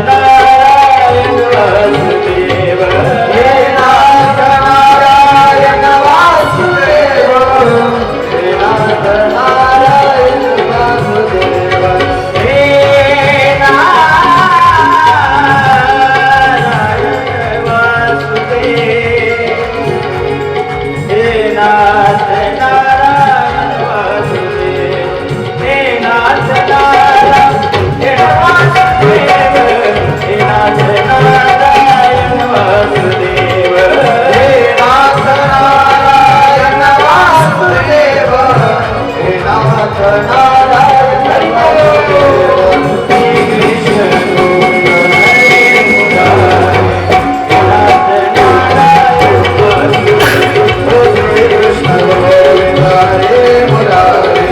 नारायण वासुदेव
हे नाथ नारायण वासुदेव
हे नाथ नारायण वासुदेव हे नारायण वासुदेव हे नाथ नारायण वासुदेव हे नाथ नारायण वासुदेव हे नाथ नारायण वासुदेव
हे नाथ नारायण वासुदेव हे नाथ नारायण वासुदेव
श्री कृष्ण गोविंद हरे मुरारे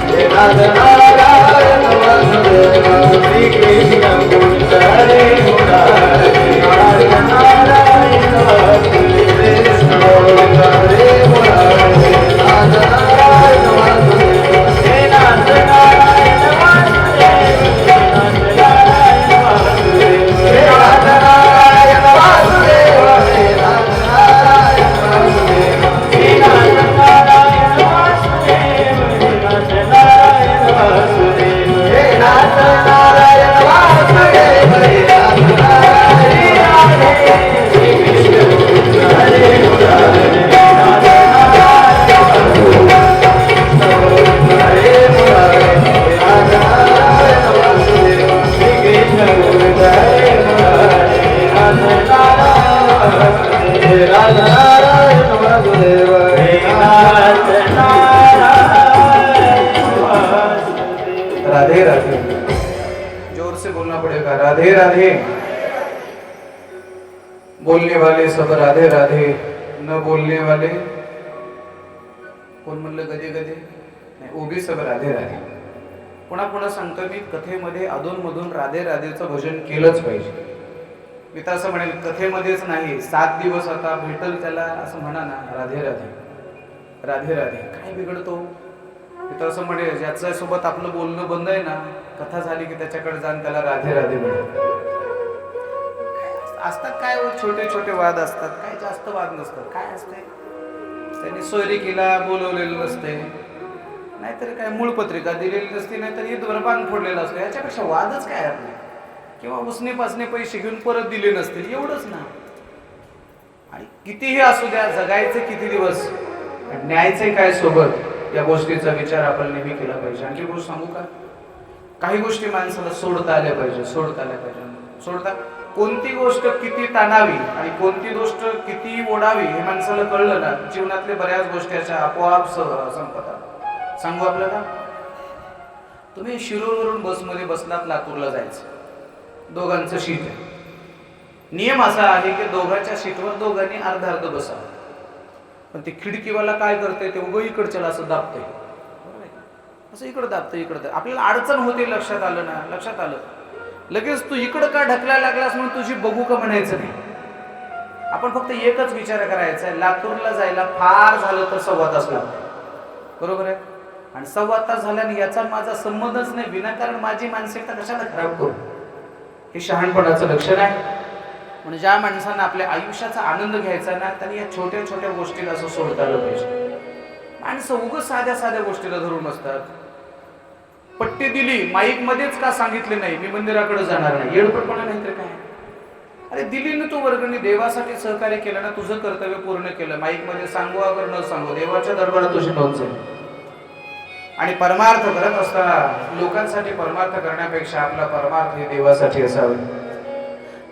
हे नाथ नारायण वासुदेव श्री कृष्ण गोविंद हरे मुरारे नाथ नारायण वासुदेव कृष्ण गोविंद हरे मुरारे नाथ नारायण वासुदेव हे नाथ नारायण वासुदेव हे नाथ नारायण वासुदेव हे नाथ नारायण वासुदेव हे नाथ नारायण वासुदेव हे नाथ नारायण वासुदेव हे नाथ नारायण वासुदेव हे नाथ नारायण श्री कृष्ण गोविंद हरे मुरारे नाथ नारायण हरे मुरारे नाथ नारायण वासुदेव श्री कृष्ण गोविंद हरे मुरारे नाथ नारायण वासुदेव हे नाथ नारायण वासुदेव
राधे राधे जोर से बोलना पड़ेगा राधे राधे बोलने वाले सब राधे राधे न बोलने वाले कोण म्हणलं गदे गदे नाही उभी सब राधे राधे पुन्हा पुन्हा सांगतो मी कथेमध्ये अधूनमधून राधे राधेचं भजन केलंच पाहिजे मी तर असं म्हणेल कथेमध्येच नाही 7 दिवस आता भेटल त्याला असं म्हणा ना राधे राधे राधे राधे काय बिघडतो मी तर असं म्हणेल ज्याच्या सोबत आपलं बोलणं बंद आहे ना कथा झाली की त्याच्याकडे जाऊन त्याला राधे राधे म्हणेल असतात काय छोटे छोटे वाद असतात काय जास्त वाद नसतात काय असते त्यांनी सोयरिकीला बोलवलेलं नसते नाहीतर काय मूळ पत्रिका दिलेली नसते नाहीतर ईदवर बांध फोडलेलं असतं याच्यापेक्षा वादच काय आपले किंवा उसने पासने पैसे घेऊन परत दिले नसतील एवढंच ना आणि कितीही असू द्या जगायचे किती दिवस न्यायचे काय सोबत या गोष्टीचा विचार आपण नेहमी केला पाहिजे आणखी गोष्ट सांगू का काही गोष्टी माणसाला सोडता आल्या पाहिजे सोडता कोणती गोष्ट किती ताणावी आणि कोणती गोष्ट किती ओढावी हे माणसाला कळलं ना जीवनातल्या बऱ्याच गोष्टी अशा आपोआप संपतात सांगू आपल्याला तुम्ही शिरूरवरून बसमध्ये बसलात लातूरला जायचं दोघांचं सीट आहे नियम असा आहे की दोघांच्या सीटवर दोघांनी अर्ध बसावं पण ते खिडकीवाला काय करते ते उगं इकडच्याला असं दाबतंय असं इकडं दाबतंय आपल्याला अडचण होते लक्षात आलं लगेच तू इकडं का ढकलायला लागलास म्हणून तुझी बघू का म्हणायचं नाही आपण फक्त एकच विचार करायचा आहे लातूरला जायला फार झालं तर 1.25 तास लागतो बरोबर आहे आणि 1.25 तास झाल्याने याचा माझा संबंधच नाही विनाकारण माझी मानसिकता कशाला खराब करू हे शहाणपणाचं लक्षण आहे म्हणजे ज्या माणसांना आपल्या आयुष्याचा आनंद घ्यायचा ना त्यांनी या छोट्या छोट्या गोष्टीला असं सोडता आलं पाहिजे माणसं उगाच साध्या गोष्टीला धरून असतात पट्टी दिली माईक मध्येच का सांगितले नाही मी मंदिराकडे जाणार नाही येडपटपणा नाही तर काय अरे दिली ना तू वर्गणी देवासाठी सहकार्य केलं ना तुझं कर्तव्य पूर्ण केलं माईक मध्ये सांगू अगर न सांगू देवाच्या दरबारात तुझी नोंद झाली आणि परमार्थ करत असताना लोकांसाठी परमार्थ करण्यापेक्षा आपला परमार्थ हे देवासाठी असावे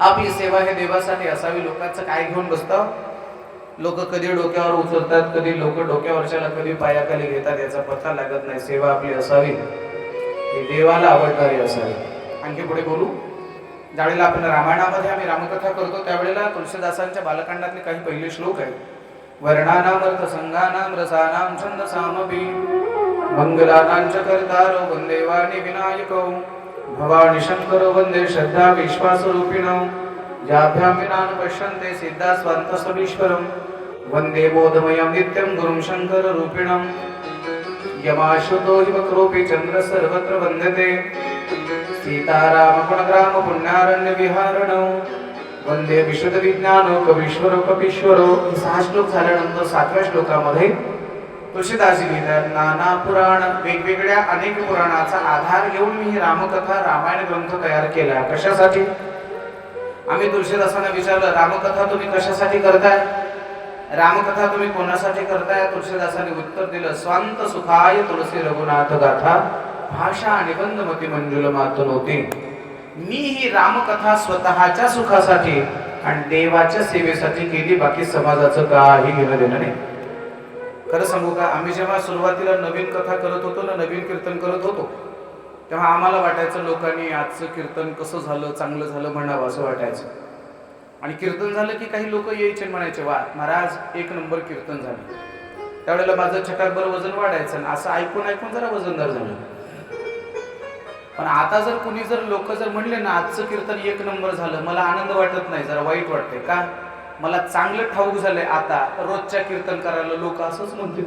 आपली सेवा हे देवासाठी असावी लोकांचं काय घेऊन बसतात लोक कधी डोक्यावर उचलतात कधी लोक डोक्यावरच्याला कधी पायाखाली घेतात याचा पत्ता लागत नाही सेवा आपली असावी हे देवाला आवडणारी असावी आणखी पुढे बोलू ज्यावेळेला आपण रामायणामध्ये आम्ही रामकथा करतो त्यावेळेला तुलसीदासांच्या बालकांडातले काही पहिले श्लोक आहेत वर्णानाम अर्थ संगानाम रसानाम छंदसामपि मंगलानां च कर्तारो वंदे वाणी विनायको भवानी शंकर वंदे श्रद्धा विश्वास रूपिणो ज्याभ्यां विनान पश्यन्ते सिद्धा स्वान्तसमीश्वरं वंदे बोधमयं नित्यं गुरुं शंकर रूपिणं यमाशुतो हि वक्रोऽपि चन्द्र सर्वत्र वन्दते सीताराम गुणग्राम पुण्यारण्य विहारणो वंदे विशुद्ध विज्ञानो कवीश्वरो कपीश्वरो. 6 श्लोक झाल्यानंतर 7व्या श्लोकामध्ये तुळशीदासजी लिहितात, नाना पुराण, वेगवेगळ्या अनेक पुराणाचा आधार घेऊन मी ही रामकथा रामायण ग्रंथ तयार केला. कशासाठी? आम्ही तुळशीदासांना विचारलं, रामकथा तुम्ही कशासाठी करताय? रामकथा तुम्ही कोणासाठी करताय? तुळशीदासांनी उत्तर दिलं, स्वांत सुखाय तुलसी रघुनाथ गाथा भाषा निबंध मती मंजुल मातून होती. मी ही रामकथा स्वतःच्या सुखासाठी आणि देवाच्या सेवेसाठी केली, बाकी समाजाचं काही घेणं देणं नाही. खरं सांगू का, आम्ही जेव्हा सुरुवातीला नवीन कथा करत होतो ना, नवीन कीर्तन करत होतो, तेव्हा आम्हाला वाटायचं लोकांनी आजचं कीर्तन कसं झालं, चांगलं झालं म्हणावं असं वाटायचं. आणि कीर्तन झालं की काही लोक यायचे म्हणायचे, वा महाराज 1 नंबर कीर्तन झालं. त्यावेळेला माझं छटाकभर वजन वाढायचं आणि असं ऐकून ऐकून जरा वजनदार झालं. पण आता जर कुणी जर लोक जर म्हणले ना आजचं कीर्तन 1 नंबर झालं, मला आनंद वाटत नाही, जरा वाईट वाटते. का? मला चांगलं ठाऊक झालंय आता रोजच्या कीर्तन करायला लोक असंच म्हणतील.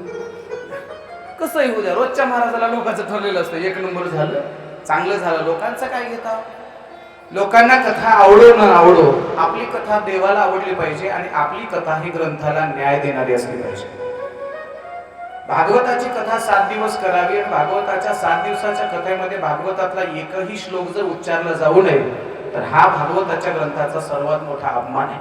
कसंही होऊ द्या, रोजच्या महाराजाला लोकांचं ठरलेलं असतं 1 नंबर झालं, चांगलं झालं. लोकांचं काय घेता? लोकांना कथा आवडो न आवडो, आपली कथा देवाला आवडली पाहिजे आणि आपली कथा ही ग्रंथाला न्याय देणारी असली पाहिजे. भागवताची कथा 7 दिवस करावी आणि भागवताच्या 7 दिवसाच्या कथेमध्ये भागवतातला एकही श्लोक जर उच्चारला जाऊ नये तर हा भागवताच्या ग्रंथाचा सर्वात मोठा अपमान आहे.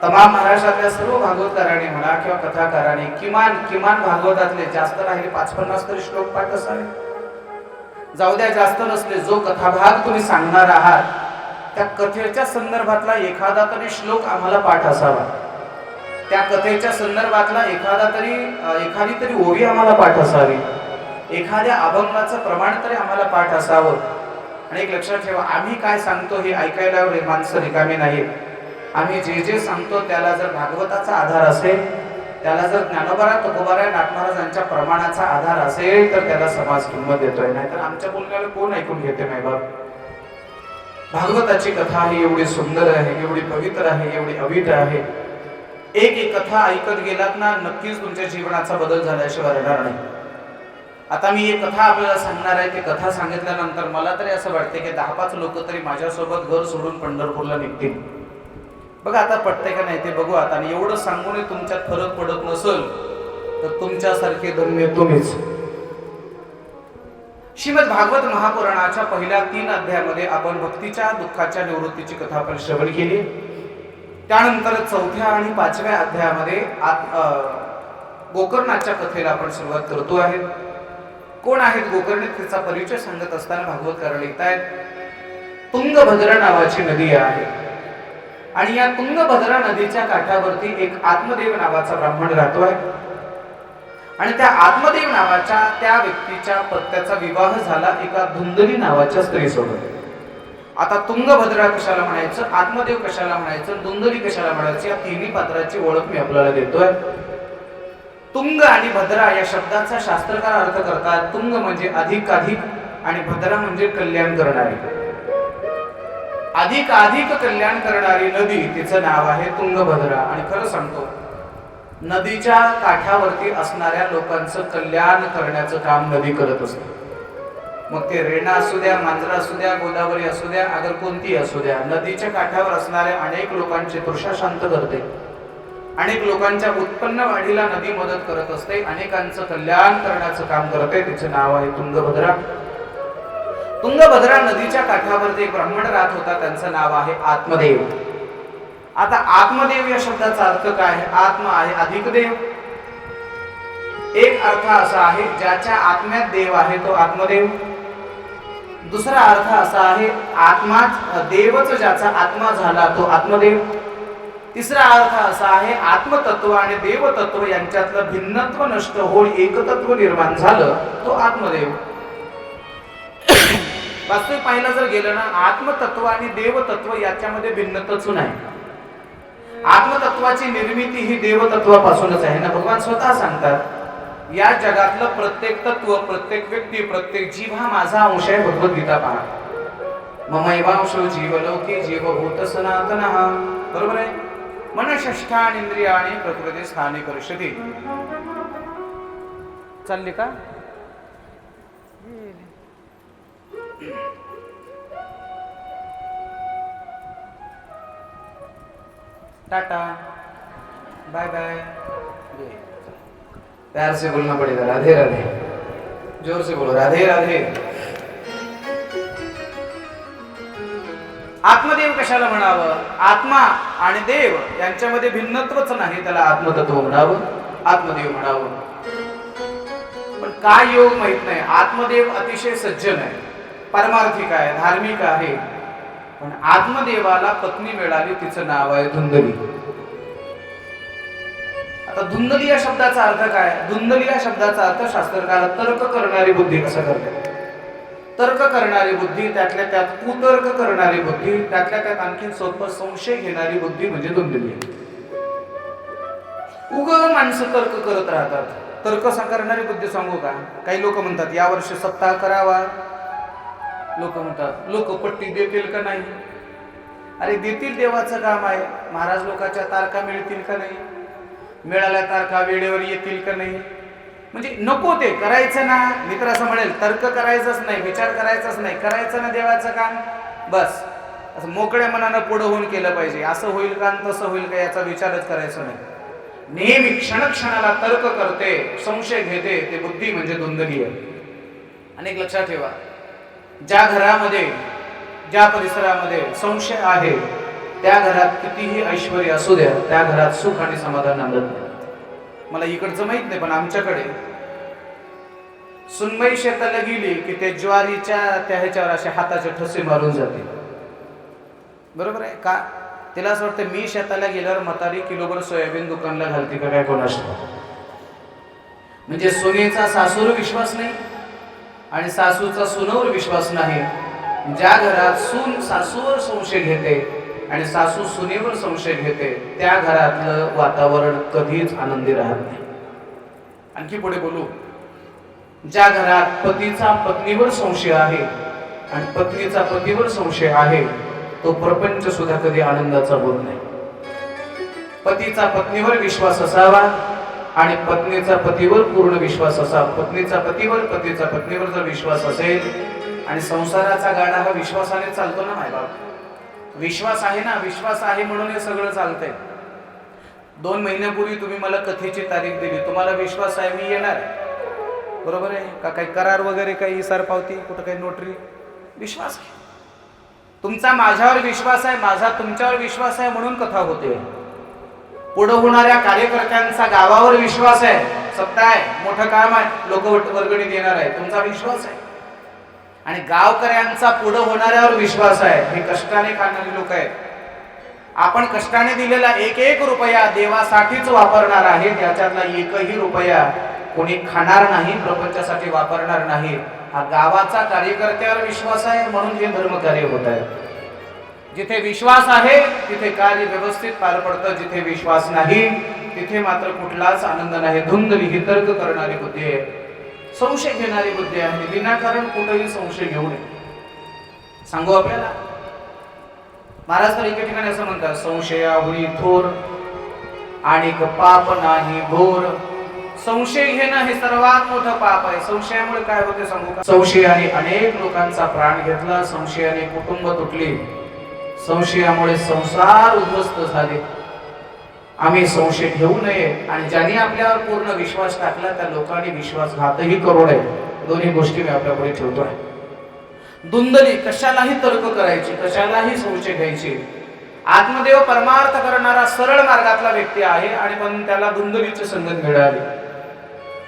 तमाम महाराष्ट्रातल्या सर्व भागवतकारांनी म्हणा किंवा कथाकारांनी किमान भागवतातले जास्त राहिले 5-50 तरी श्लोक पाठ असावे. जाऊ द्या, जास्त नसले, जो कथाभाग तुम्ही सांगणार आहात त्या कथेच्या संदर्भातला एखादा तरी श्लोक आम्हाला पाठ असावा. त्या कथेच्या संदर्भातला एखादी तरी ओवी आम्हाला पाठ असावी. एखाद्या अभंगाचं प्रमाण तरी आम्हाला पाठ असावं. आणि एक लक्षात ठेवा, आम्ही काय सांगतो हे ऐकायला माणसं रिकामी नाहीत. आम्ही जे सांगतो त्याला जर भागवताचा आधार असेल, त्याला जर ज्ञानोबा तुकोबाराय नाथ महाराजांच्या प्रमाणाचा आधार असेल तर त्याला समाज किंमत देतोय. नाहीतर आमच्या बोलण्याला कोण ऐकून घेते नाही बाब. भागवताची कथा ही एवढी सुंदर आहे, एवढी पवित्र आहे, एवढी अवीट आहे. एक कथा ऐकत गेलात ना, नक्कीच तुमच्या जीवनाचा बदल झाल्याशिवाय राहणार नाही. आता मी एक कथा आपल्याला सांगणार आहे. ती कथा सांगितल्यानंतर मला तरी असं वाटते की 10-5 लोक तरी माझ्यासोबत घर सोडून पंढरपूरला निघतील. बघा आता पटतंय का नाही ते बघू आता. आणि एवढं सांगून तुमच्यात फरक पडत नसेल तर तुमच्यासारखे धन्य तुम्हीच. श्रीमद भागवत महापुराणाच्या पहिल्या 3 अध्यायामध्ये आपण भक्तीच्या दुःखाच्या निवृत्तीची कथा आपण श्रवण केली. त्यानंतर 4थ्या आणि 5व्या अध्यायामध्ये गोकर्णाच्या कथेला आपण सुरुवात करतो आहे. कोण आहेत गोकर्ण? त्याचा परिचय सांगत असताना भागवतकार लिहितायत, तुंगभद्रा नावाची नदी आहे आणि या तुंगभद्रा नदीच्या काठावरती एक आत्मदेव नावाचा ब्राह्मण राहतोय. आणि त्या आत्मदेव नावाच्या त्या व्यक्तीच्या पत्त्याचा विवाह झाला एका धुंदली नावाच्या स्त्रीसोबत. आता तुंगभद्रा कशाला म्हणायचं, आत्मदेव कशाला म्हणायचं, धुंदली कशाला म्हणायचं, या तिन्ही पात्राची ओळख मी आपल्याला देतोय. तुंग आणि भद्रा या शब्दाचा शास्त्रकार अर्थ करतात. तुंग म्हणजे अधिक आणि भद्रा म्हणजे कल्याण करणारी. अधिक कल्याण करणारी नदी, तिचं नाव आहे तुंगभद्रा. आणि खरं सांगतो, नदीच्या काठावरती असणाऱ्या लोकांचं कल्याण करण्याचं काम नदी करत असते. मग ते रेणा असू द्या, मांजरा असू द्या, गोदावरी असू द्या, अगर कोणती असू द्या, नदीच्या काठावर असणाऱ्या अनेक लोकांची तृषा शांत करते. अनेक लोकांच्या उत्पन्न वाढीला नदी मदत करत असते. अनेकांचं कल्याण करण्याचं काम करते. तिचं नाव आहे तुंगभद्रा. तुंगभद्रा नदीच्या काठावरती एक ब्राह्मण राहत होता. त्यांचं नाव आहे आत्मदेव. आता आत्मदेव या शब्दाचा अर्थ काय आहे? आत्मा आहे अधिक देव. एक अर्थ असा आहे ज्याच्या आत्म्यात देव आहे तो आत्मदेव. दुसरा अर्थ असा आहे आत्माच देवच ज्याचा आत्मा झाला तो आत्मदेव. तिसरा अर्थ असा आहे आत्मतत्व आणि देवतत्व यांच्यातलं भिन्नत्व नष्ट होऊन एकतत्व निर्माण झालं तो आत्मदेव. वास्तविक पाहिलं जर गेलं ना, आत्मतत्व आणि देवतत्व याच्यामध्ये भिन्नताच नाही. आत्मतत्वाची निर्मिती ही देवतत्वापासूनच आहे ना. भगवान स्वतः सांगतात, या जगातलं प्रत्येक तत्व, प्रत्येक व्यक्ती, प्रत्येक जीव हा माझा अंश आहे. भगवद्गीता पहा, ममैवांशो जीवलोके जीवभूत सनातनः. बरोबर आहे. मन षष्ठानि इंद्रियाणि प्रकृती स्थानी कर्षति. चालली का? Tata, bye bye. प्यार से बोलना पड़ेगा, राधे राधे। जोर से बोलो, राधे राधे। आत्मदेव कशाला म्हणावं? आत्मा आणि देव यांच्यामध्ये भिन्नत्वच नाही, त्याला आत्मतत्व म्हणावं, आत्मदेव म्हणावं। पण काय योग माहित नाही। आत्मदेव अतिशय सज्जन आहे, परमार्थिक आहे, धार्मिक आहे, पण आत्मदेवाला पत्नी मिळाली, तिचं नाव आहे धुंदली। आता धुंदली या शब्दाचा अर्थ काय? धुंदली या शब्दाचा अर्थ शास्त्रकार तर्क करणारी बुद्धी कसं करते? तर्क करणारी बुद्धी, त्यातल्या त्यात कुतर्क करणारी बुद्धी, त्यातल्या त्यात आणखी स्वतः संशय घेणारी बुद्धी म्हणजे धुंदली। माणसं तर्क करत राहतात। तर्क करणारी बुद्धी सांगू का? काही लोक म्हणतात यावर्षी सप्ताह करावा, लोक म्हणतात लोक पट्टी देतील का नाही? अरे देतील, देवाचं काम आहे। महाराज लोकांच्या तारखा मिळतील का नाही? मिळाल्या तारखा वेळेवर येतील का नाही? म्हणजे नको ते करायचं ना। मित्र असं म्हणेल तर्क करायचंच नाही, विचार करायचाच नाही, करायचं ना देवाचं काम, बस असं मोकळ्या मनानं पुढे होऊन केलं पाहिजे। असं होईल का तसं होईल का याचा विचारच करायचा नाही। नेहमी क्षणाला तर्क करते, संशय घेते, ते बुद्धी म्हणजे धुंदली आहे। अनेक लक्षात ठेवा, ज्या घरामध्ये, ज्या परिसरामध्ये संशय आहे, त्या घरात कितीही ऐश्वर्य असू द्या, त्या घरात सुख आणि समाधान नांदत नाही। मला इकडचं माहित नाही, पण आमच्याकडे सुनमई शेताला गेली की ते ज्वारीच्या त्या ह्याच्यावर असे हाताचे ठसे मारून जाते, बरोबर आहे का? तिला असं वाटतं मी शेताला गेल्यावर म्हातारी किलोभर सोयाबीन दुकानला घालते का काय कोणास? म्हणजे सुनेचा सासूवर विश्वास नाही आणि सासूचा सुनेवर विश्वास नाही। ज्या घरात सून सासूवर संशय घेते आणि सासू सुनेवर संशय घेते, त्या घरातलं वातावरण कधीच आनंदी राहत नाही। आणखी पुढे बोलू, ज्या घरात पतीचा पत्नीवर संशय आहे आणि पत्नीचा पतीवर संशय आहे, तो प्रपंच सुद्धा कधी आनंदाचा होत नाही। पतीचा पत्नीवर विश्वास असावा आणि पत्नीचा पतीवर पूर्ण विश्वास असावा। पत्नीचा पतीवर, पतीचा पत्नीवर जर विश्वास असेल, आणि संसाराचा गाडा हा विश्वासाने चालतो ना मायबाप, विश्वास आहे ना, विश्वास आहे म्हणून हे सगळं चालतंय। 2 महिन्यापूर्वी तुम्ही मला कथेची तारीख दिली, तुम्हाला विश्वास आहे मी येणार, बरोबर आहे का? काही करार वगैरे, काही इसार पावती, कुठं काही नोटरी, विश्वास आहे तुमचा माझ्यावर विश्वास आहे, माझा तुमच्यावर विश्वास आहे म्हणून कथा होते। पुढे होणाऱ्या कार्यकर्त्यांचा गावावर विश्वास आहे, सत्ता आहे, मोठं काम आहे, लोक वर्गणी देणार आहे, तुमचा विश्वास आहे। आणि गावकऱ्यांचा पुढे होणाऱ्यावर विश्वास आहे, हे कष्टाने खाणारी लोक आहेत। आपण कष्टाने दिलेला एक रुपया देवासाठीच वापरणार आहे, त्याच्यातला एकही रुपया कोणी खाणार नाही, प्रपंचासाठी वापरणार नाही। हा गावाचा कार्यकर्त्यावर विश्वास आहे म्हणून हे धर्मकार्य होत आहे। जिथे विश्वास आहे तिथे कार्य व्यवस्थित पार पडतं, जिथे विश्वास नाही तिथे मात्र कुठलाच आनंद नाही। धुंदली ही तर्क करणारी बुद्धी आहे, संशय घेणारी बुद्धी आहे, विनाकारण कुठेही संशय घेऊ नये। सांगू आपल्याला, महाराज तर एके ठिकाणी असं म्हणतात, संशयाहुरी थोर आणि पाप नाही घोर। संशय घेणं हे सर्वात मोठं पाप आहे। संशयामुळे काय होते सांगू का? संशयाने अनेक लोकांचा प्राण घेतला, संशयाने कुटुंब तुटली, संशयामुळे संसार उद्ध्वस्त झाले। आम्ही संशय घेऊ नये, आणि ज्यांनी आपल्यावर पूर्ण विश्वास टाकला त्या लोकांनी विश्वासघातही करू नये। दोन्ही गोष्टी मी आपल्यापुढे ठेवतोय। धुंदली कशालाही तर्क करायची, कशालाही संशय घ्यायची। आत्मदेव परमार्थ करणारा सरळ मार्गातला व्यक्ती आहे, आणि पण त्याला धुंदलीची संगत मिळाली।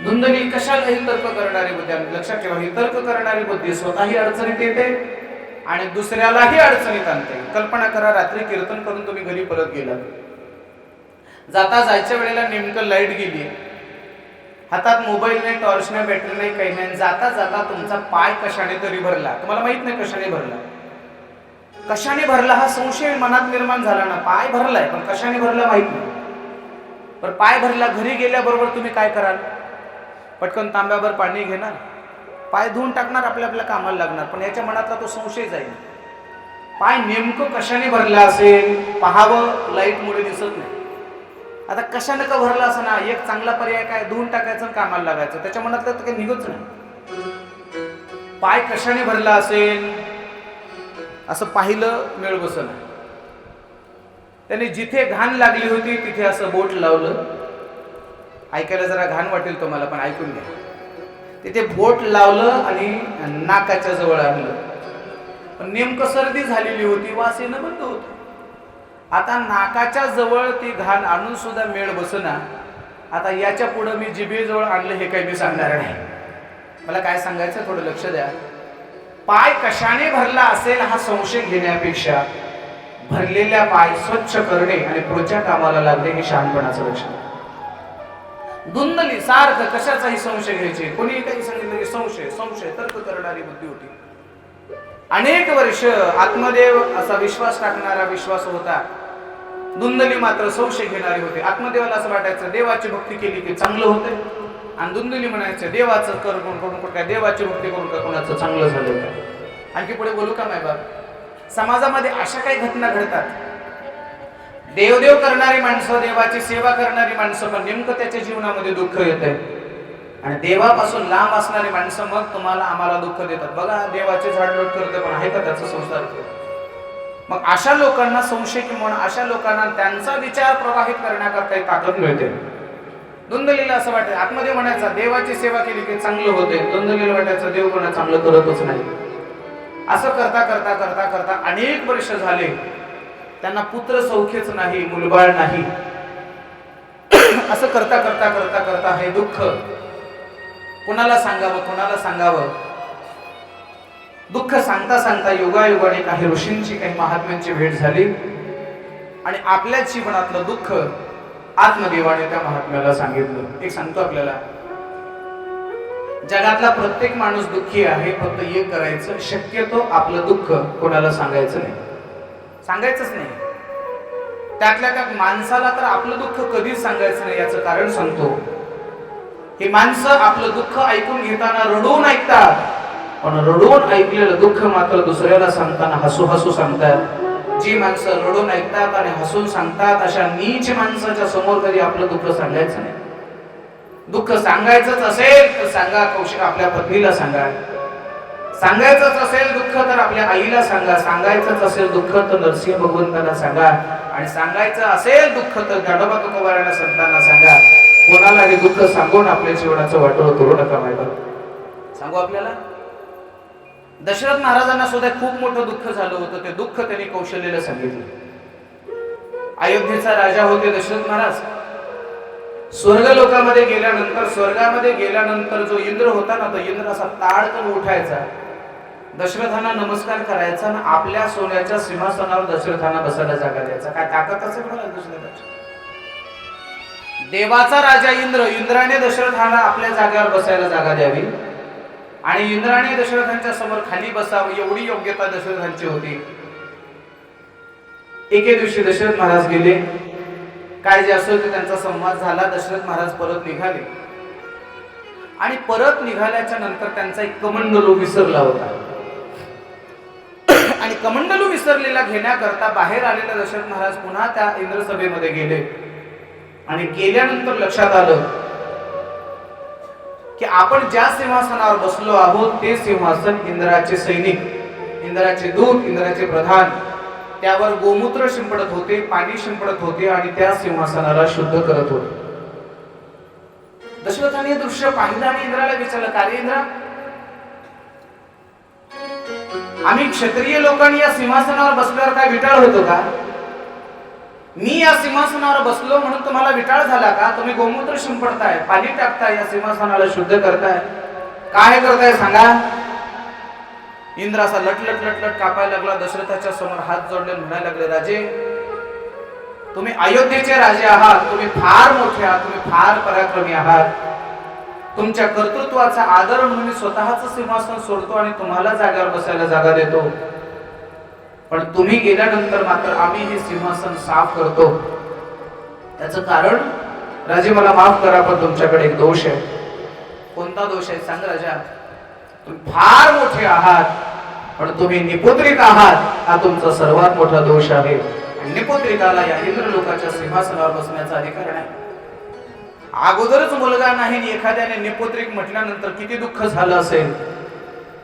धुंदली कशालाही तर्क करणारी बुद्धी, लक्षात ठेवा, ही तर्क करणारी बुद्धी स्वतःही अडचणीत येते आणि दुसऱ्यालाही अडचणीत आणते। कल्पना करा, रात्री कीर्तन करून तुम्ही घरी परत गेला, जाता जायच्या वेळेला नेमकं लाईट गेली, हातात मोबाईल नाही, टॉर्च नाही, बॅटरी नाही, काही नाही, जाता जाता तुमचा पाय कशाने तरी भरला, तुम्हाला माहित नाही कशाने भरला, कशाने भरला हा संशय मनात निर्माण झाला ना। पाय भरलाय पण कशाने भरला माहित नाही, पण पाय भरला, घरी गेल्याबरोबर तुम्ही काय कराल? पटकन तांब्याभर पाणी घेणार, पाय धुवून टाकणार, आपल्या कामाला लागणार, पण याच्या मनातला तो संशय जाईल, पाय नेमकं कशाने भरला असेल, पाहावं, लाईटमुळे दिसत नाही। आता कशाने का भरला असं ना, एक चांगला पर्याय काय, धुवून टाकायचं, कामाला लागायचं, त्याच्या मनातलं तर काही निघत नाही। पाय कशाने भरला असेल असं पाहिलं, मेळ बसलं, त्याने जिथे घाण लागली होती तिथे असं बोट लावलं. ऐकायला जरा घाण वाटेल तुम्हाला, पण ऐकून घ्या. तिथे बोट लावलं आणि नाकाच्या जवळ आणलं. पण नेमकं सर्दी झालेली होती, वास येणं बंद होत. आता नाकाच्या जवळ ती घाण आणून सुद्धा मेळ बसना. आता याच्या पुढे मी जिभेजवळ आणलं हे काही मी सांगणार नाही. मला काय सांगायचं थोडं लक्ष द्या. पाय कशाने भरला असेल हा संशय घेण्यापेक्षा भरलेल्या पाय स्वच्छ करणे आणि पुढच्या कामाला लागणे हे शहाणपणाचं लक्षण. धुंदली सार्थ कशाचाही संशय घ्यायचे. कोणी काही सांगितलं की संशय संशय तर्क करणारी बुद्धी होती. अनेक वर्ष आत्मदेव असा विश्वास टाकणारा विश्वास होता. धुंदली मात्र संशय घेणारी होती. आत्मदेवाला असं वाटायचं देवाची भक्ती केली की चांगलं होतंय, आणि धुंदली म्हणायचं देवाचं करून काय देवाची भक्ती करून का कोणाचं चांगलं झालं का. आणखी पुढे बोलू का माय बाप. समाजामध्ये अशा काही घटना घडतात. देवदेव करणारी माणसं, देवाची सेवा करणारी माणसं, पण नेमकं त्याच्या जीवनामध्ये दुःख येतंय. आणि देवापासून लांब असणारी माणसं मग तुम्हाला आम्हाला दुःख देतात. बघा देवाचे झाडलोट करते पण आहे का त्याचा संसार. मग अशा लोकांना संशय किंवा अशा लोकांना त्यांचा विचार प्रवाहित करण्याकरता ताकद मिळते. धुंदलीला असं वाटतं आत्मदेव म्हणायचा देवाची सेवा केली की चांगलं होते. धुंदलीला वाटायचं देव कोणा चांगलं करतच नाही. असं करता करता करता करता अनेक वर्ष झाले. त्यांना पुत्र सौख्यच नाही, मुलबाळ नाही. असं करता करता करता करता हे दुःख कोणाला सांगावं कोणाला सांगावं. दुःख सांगता सांगता योगायोगाने काही ऋषींची काही महात्म्यांची भेट झाली आणि आपल्या जीवनातलं दुःख आत्मदेवाने त्या महात्म्याला सांगितलं. एक सांगतो आपल्याला, जगातला प्रत्येक माणूस दुःखी आहे. फक्त एक करायचं, शक्यतो आपलं दुःख कोणाला सांगायचं नाही, सांगायचंच नाही. त्यातल्या त्यात माणसाला तर आपलं दुःख कधीच सांगायचं नाही. याचं कारण सांगतो. ही माणसं आपलं दुःख ऐकून घेताना रडून ऐकतात, पण रडून ऐकलेलं दुःख मात्र दुसऱ्याला सांगताना हसू हसू सांगतात. जी माणसं रडून ऐकतात आणि हसून सांगतात अशा नीच माणसाच्या समोर कधी आपलं दुःख सांगायचं नाही. दुःख सांगायचंच असेल तर सांगा कौशिक आपल्या पत्नीला सांगा. सांगायचंच असेल दुःख तर आपल्या आईला सांगा. सांगायचंच असेल दुःख तर नरसिंह भगवंताला सांगा. आणि सांगायचं असेल दुःख तर दंडोबा तुकोबाराया संतांना सांगा. कोणाला हे दुःख सांगून आपल्या जीवनाचं वाटोळं करू नका. माहिती सांगू आपल्याला, दशरथ महाराजांना सुद्धा खूप मोठं दुःख झालं होतं. ते दुःख त्यांनी कौशल्येला सांगितलं. अयोध्येचा राजा होते दशरथ महाराज. स्वर्ग लोकामध्ये स्वर्गामध्ये गेल्यानंतर जो इंद्र होता ना, तो इंद्र असा ताडकन उठायचा, दशरथांना नमस्कार करायचा आणि आपल्या सोन्याच्या सिंहासनावर दशरथांना बसायला जागा द्यायचा. काय ताकद असेल मला दशरथाची. देवाचा राजा इंद्राने दशरथांना आपल्या जागेवर बसायला जागा द्यावी आणि इंद्राने दशरथांच्या समोर खाली बसावं एवढी योग्यता दशरथांची होती. एके दिवशी दशरथ महाराज गेले. काय जे असेल ते त्यांचा संवाद झाला. दशरथ महाराज परत निघाले आणि परत निघाल्याच्या नंतर त्यांचा एक कमंडलू विसरला होता. आणि कमंडलू विसरलेला घेण्याकरता बाहेर आलेले दशरथ महाराज पुन्हा त्या इंद्रसभेमध्ये गेले. आणि गेल्यानंतर लक्षात आलं की आपण ज्या सिंहासनावर बसलो आहोत ते सिंहासन इंद्राचे सैनिक, इंद्राचे दूत, इंद्राचे प्रधान त्यावर गोमूत्र शिंपडत होते, पाणी शिंपडत होते आणि त्या सिंहासनाला शुद्ध करत होते. दशरथाने हे दृश्य पाहिलं आणि इंद्राला विचारलं, का रे इंद्रा, आम्ही क्षत्रिय लोकांनी या सिंहासनावर बसल्यावर काय विटाळ होतो का? मी या सिंहासनावर बसलो म्हणून तुम्हाला विटाळ झाला का? तुम्ही गोमूत्र शिंपडताय, पाणी टाकताय, या सिंहासनाला शुद्ध करताय, काय करताय सांगा? इंद्र असा लटलट लटलट कापायला लागला. दशरथाच्या समोर हात जोडले म्हणायला लागले, राजे तुम्ही अयोध्येचे राजे आहात, तुम्ही फार मोठे आहात, तुम्ही फार पराक्रमी आहात. तुमच्या कर्तृत्वाचा आदर म्हणून मी स्वतःच सिंहासन सोडतो आणि तुम्हाला जागेवर बसायला जागा देतो. पण तुम्ही गेल्यानंतर मात्र आम्ही हे सिंहासन साफ करतो. त्याचं कारण, राजे मला माफ करा पण तुमच्याकडे एक दोष आहे. कोणता दोष आहे सांग राजा? तुम्ही फार मोठे आहात पण तुम्ही निपुत्रिक आहात, हा तुमचा सर्वात मोठा दोष आहे. आणि निपुत्रिकाला या इंद्रलोकाच्या सिंहासनावर बसण्याचा अधिकार नाही. अगोदरच मुलगा नाही, एखाद्याने निपुत्रिक म्हटल्यानंतर किती दुःख झालं असेल.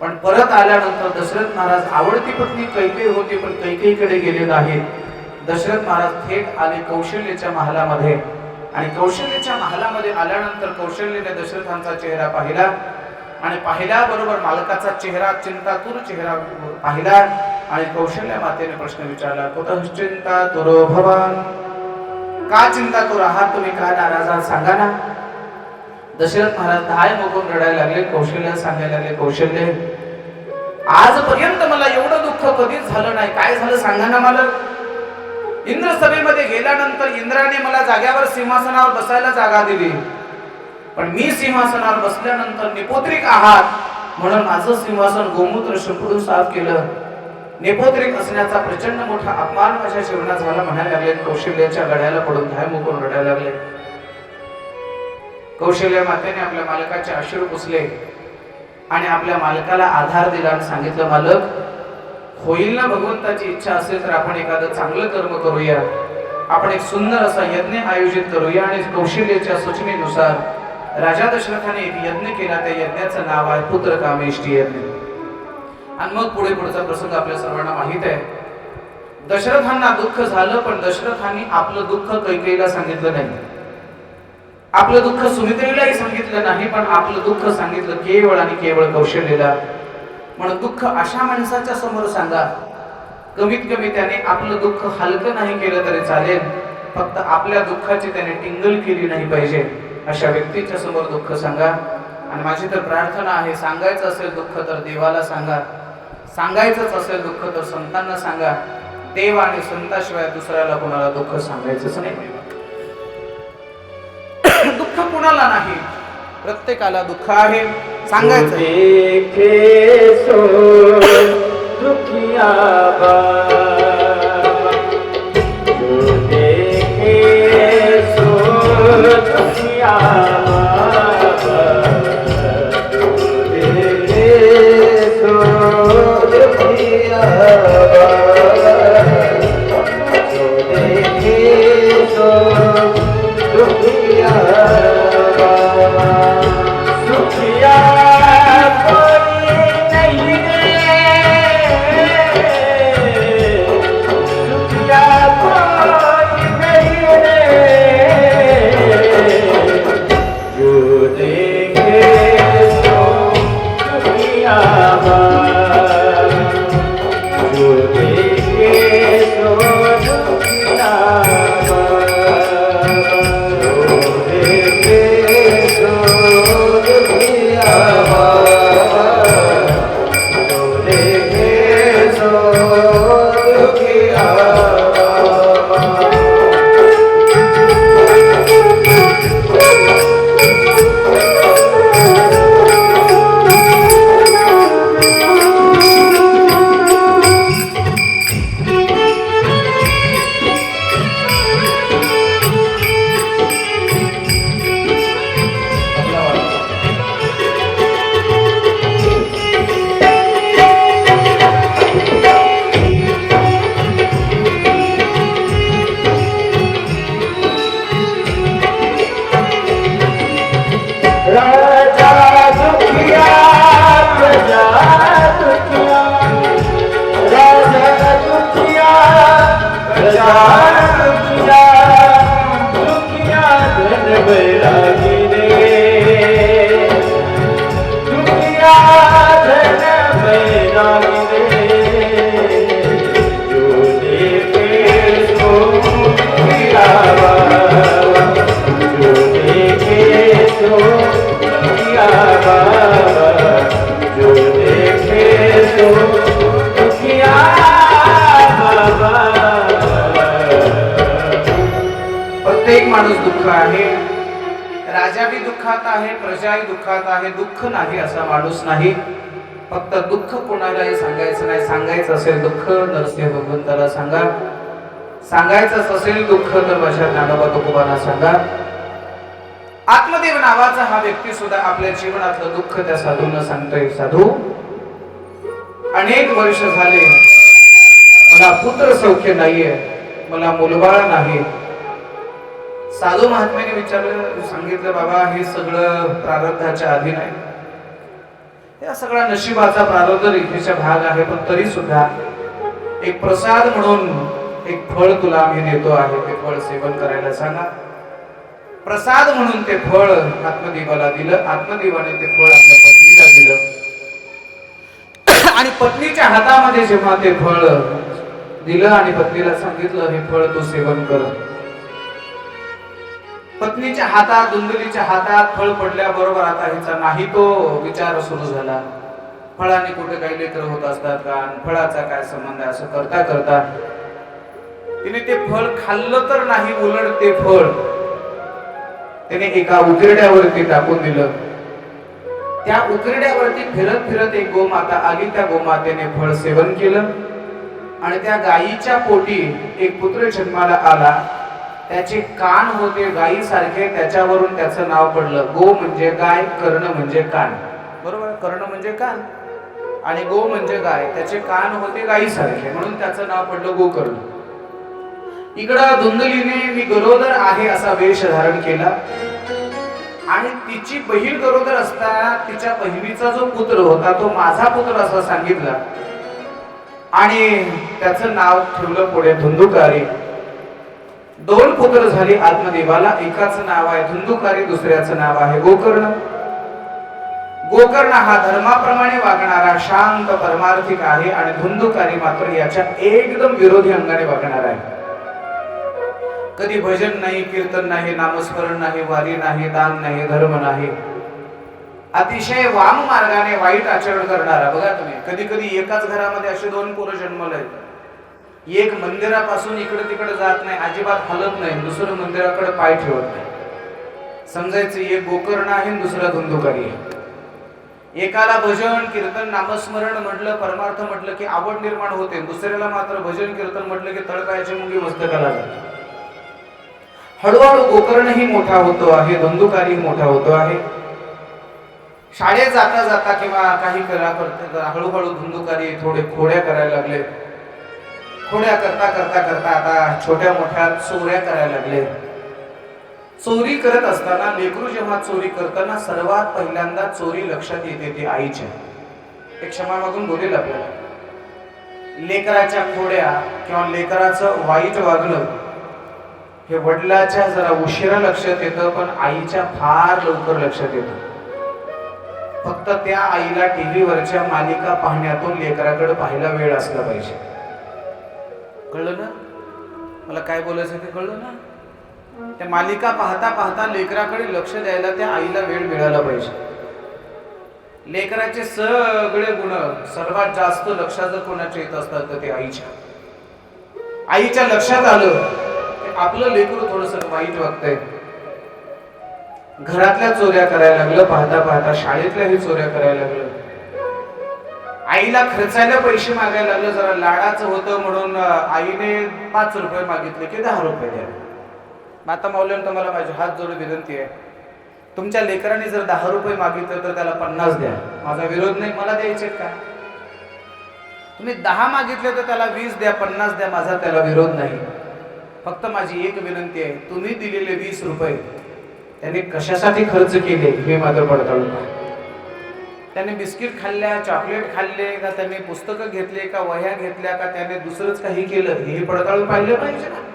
पण परत आल्यानंतर दशरथ महाराज आवडती पत्नी कैकेयी होती पण कैकेयीकडे गेले नाहीत. दशरथ महाराज थेट आले कौशल्येच्या महालामध्ये आणि कौशल्येच्या महालामध्ये आल्यानंतर कौशल्येने दशरथांचा चेहरा पाहिला आणि पाहिल्याबरोबर मालकाचा चेहरा चिंतातुर चेहरा पाहिला आणि कौशल्य मातेने प्रश्न विचारला कुतः चिंतातुरो भवान, का चिंतातुर आहात तुम्ही, का नाराज आहात सांगा ना. दशरथ महाराज धाय मोकून रडायला लागले. कौशल्य सांगायला लागले कौशल्य आजपर्यंत मला एवढं दुःख कधीच झालं नाही, काय झालं सांगा ना मला. इंद्र सभेमध्ये गेल्यानंतर इंद्राने मला जाग्यावर सिंहासनावर बसायला जागा दिली, पण मी सिंहासनावर बसल्यानंतर निपोत्रिक आहात म्हणून माझं सिंहासन गोमूत्र शिंपडून साफ केलं. निपोत्रिक असण्याचा प्रचंड मोठा अपमान माझ्या जीवनात झाला म्हणायला लागले. कौशल्याच्या गळ्याला पडून धाय मोकून रडायला लागले. कौशल्य मातेने आपल्या मालकाचे अश्रू पुसले आणि आपल्या मालकाला आधार दिला आणि सांगितलं मालक, होईल ना भगवंताची इच्छा असेल तर आपण एखादं चांगलं कर्म करूया, आपण एक सुंदर असा यज्ञ आयोजित करूया. आणि कौशल्याच्या सूचनेनुसार राजा दशरथाने एक यज्ञ केला. त्या यज्ञाचं नाव आहे पुत्र कामेष्टी यज्ञ. आणि मग पुढचा प्रसंग आपल्या सर्वांना माहित आहे. दशरथांना दुःख झालं, पण दशरथांनी आपलं दुःख कैकेयीला सांगितलं नाही, आपलं दुःख सुमित्रेलाही सांगितलं नाही, पण आपलं दुःख सांगितलं केवळ आणि केवळ कौशल्येला. म्हणून दुःख अशा माणसाच्या समोर सांगा, कमीत कमी त्याने आपलं दुःख हलकं नाही केलं तरी चालेल, फक्त आपल्या दुःखाची त्याने टिंगल केली नाही पाहिजे. अशा व्यक्तीच्या समोर दुःख सांगा. आणि माझी तर प्रार्थना आहे, सांगायचं असेल दुःख तर देवाला सांगा, सांगायचंच असेल दुःख तर संतांना सांगा. देव आणि संताशिवाय दुसऱ्याला कोणाला दुःख सांगायचंच नाही. दुःख कुणाला नाही, प्रत्येकाला दुःख आहे, सांगायचं.
देखे सो दुखिया बाबा, जो देखे सो दुखिया बाबा, जो देखे सो दुखिया बाबा, जो देखे सो दुखिया बाबा, सुखिया कोई नहीं रे, सुखिया कोई नहीं रे, जो देखे सो दुखिया बाबा, जो देखे सो दुखिया बाबा, जो देखे सो दुखिया बाबा, जो देखे सो दुखिया बाबा. राजा दुखिया प्रजा दुखिया, राजा दुखिया प्रजा दुखिया, दुखिया धन बैरागी रे, दुखिया धन बैरागी रे, जो देखे सो दुखिया बाबा, जो देखे सो दुखिया बाबा, जो देखे सो दुखिया बाबा.
प्रत्येक माणूस दुःख आहे, राजा भी दुःखात आहे, प्रजाही दुःखात आहे. दुःख नाही असा माणूस नाही. फक्त दुःख कोणालाही सांगायचं नाही. सांगायचं असेल दुःख नरसिंह भगवंताला सांगा, सांगायचंच असेल दुःख तर माझ्या ज्ञानोबा तुकोबांना सांगा. आत्मदेव नावाचा हा व्यक्ती सुद्धा आपल्या जीवनातलं दुःख त्या साधूंना सांगतोय. साधू, अनेक वर्ष झाले मला पुत्र सौख्य नाहीये, मला मुलबाळ नाही. साधू महात्म्याने विचारलं, सांगितलं बाबा हे सगळं प्रारब्धाच्या अधीन आहे, या सगळा नशिबाचा प्रारब्ध रेखेचा भाग आहे, पण तरी सुद्धा एक प्रसाद म्हणून एक फळ तुला आम्ही देतो आहे, ते फळ सेवन करायला सांगा. प्रसाद म्हणून ते फळ आत्मदेवाला दिलं. आत्मदेवाने ते फळ आपल्या पत्नीला दिलं आणि पत्नीच्या हातामध्ये जेव्हा ते फळ दिलं आणि पत्नीला सांगितलं हे फळ तू सेवन कर. पत्नीच्या हातात, धुंदलीच्या हातात फळ पडल्याबरोबर आता हिचा नाही तो विचार सुरू झाला. फळाने कुठे काही लेकर होत असतात का, फळाचा काय संबंध आहे, असं करता करता तिने ते फळ खाल्लं तर नाही, उलट ते फळ त्याने एका उकिरड्यावरती टाकून दिलं. त्या उकिरड्यावरती फिरत फिरत एक गोमाता आली. त्या गोमातेने फळ सेवन केलं आणि त्या गायीच्या पोटी एक पुत्र जन्माला आला. त्याचे कान होते गायीसारखे, त्याच्यावरून त्याचं नाव पडलं. गो म्हणजे गाय, कर्ण म्हणजे कान. बरोबर, कर्ण म्हणजे कान आणि गो म्हणजे गाय. त्याचे कान होते गायीसारखे म्हणून त्याचं नाव पडलं गोकर्ण. इकडं धुंदलीने मी गरोदर आहे असा वेश धारण केला आणि तिची बहीण गरोदर असताना तिच्या बहिणीचा जो पुत्र होता तो माझा पुत्र असं सांगितला आणि त्याचं नाव ठेवलं पुढे धुंदुकारी. 2 पुत्र झाले आत्मदेवाला. एकाचं नाव आहे धुंदुकारी, दुसऱ्याचं नाव आहे गोकर्ण. गोकर्ण हा धर्माप्रमाणे वागणारा शांत परमार्थिक आहे आणि धुंदुकारी मात्र याच्या एकदम विरोधी अंगाने वागणारा आहे. कधी भजन नाही, कीर्तन नाही, नामस्मरण नाही, वारी नाही, दान नाही, धर्म नाही, अतिशय वाम मार्गाने वाईट आचरण करणारा. बघा तुम्ही, कधी कधी एकाच घरामध्ये असे 2 पोरं जन्मले. एक मंदिरापासून इकडे तिकडे जात नाही, अजिबात हलत नाही, दुसरं मंदिराकडे पाय ठेवत नाही. समजायचं एक गोकर्ण आहे, दुसरा धुंदुकारी आहे. एकाला भजन कीर्तन नामस्मरण म्हटलं, परमार्थ म्हटलं की आवड निर्माण होते, दुसऱ्याला मात्र भजन कीर्तन म्हटलं की तळपायाची मुंगी मस्तकाला जाते. हळूहळू गोकर्णही मोठा होतो आहे, धुंदुकारी मोठा होतो आहे. शाळेत जाता जाता किंवा काही हळूहळू धुंदुकारी थोडे खोड्या करायला लागले. खोड्या करता करता करता आता छोट्या मोठ्या चोऱ्या करायला लागले. चोरी करत असताना लेकरू जेव्हा चोरी करताना सर्वात पहिल्यांदा चोरी लक्षात येते ती आईच्या. एक क्षमा मागून बोलेल आपल्याला. लेकराच्या खोड्या किंवा लेकराचं वाईट वागणं हे वडिलाच्या जरा उशिरा लक्षात येतं, पण आईच्या फार लवकर लक्षात येतं. फक्त त्या आईला टीव्हीवरच्या मालिका पाहण्यातून लेकराकडे पाहायला वेळ असला पाहिजे. कळलं ना मला काय बोलायचं ते? कळलं ना? त्या मालिका पाहता पाहता लेकराकडे लक्ष द्यायला त्या आईला वेळ मिळाला पाहिजे. लेकराचे सगळे गुण सर्वात जास्त लक्षात जर कोणाचे येत असतात तर ते आईच्या. आईच्या लक्षात आलं की आपलं लेकरू थोडस वाईट वागतंय. घरातल्या चोऱ्या करायला लागलं, पाहता पाहता शाळेतल्याही चोऱ्या करायला लागलं. आईला खर्चायला पैसे मागायला लागलं. जरा लाडाचं होतं म्हणून आईने 5 रुपये मागितले की 10 रुपये द्या. माता माऊल्यांना तुम्हाला माझी हात जोडून विनंती आहे, तुमच्या लेकरांनी जर 10 रुपये मागितले तर त्याला 50 द्या. माझा विरोध नाही, मला द्यायचे का? तुम्ही 10 मागितले तर त्याला 20 द्या, 50 द्या, माझा त्याला विरोध नाही. फक्त माझी एक विनंती आहे, तुम्ही दिलेले 20 रुपये त्याने कशासाठी खर्च केले हे मात्र पडताळून पहा. त्याने बिस्किट खाल्ल्या, चॉकलेट खाल्ले का, त्याने पुस्तकं घेतले का, वह्या घेतल्या का, त्याने दुसरंच काही केलं हे पडताळून पाहिलं पाहिजे ना.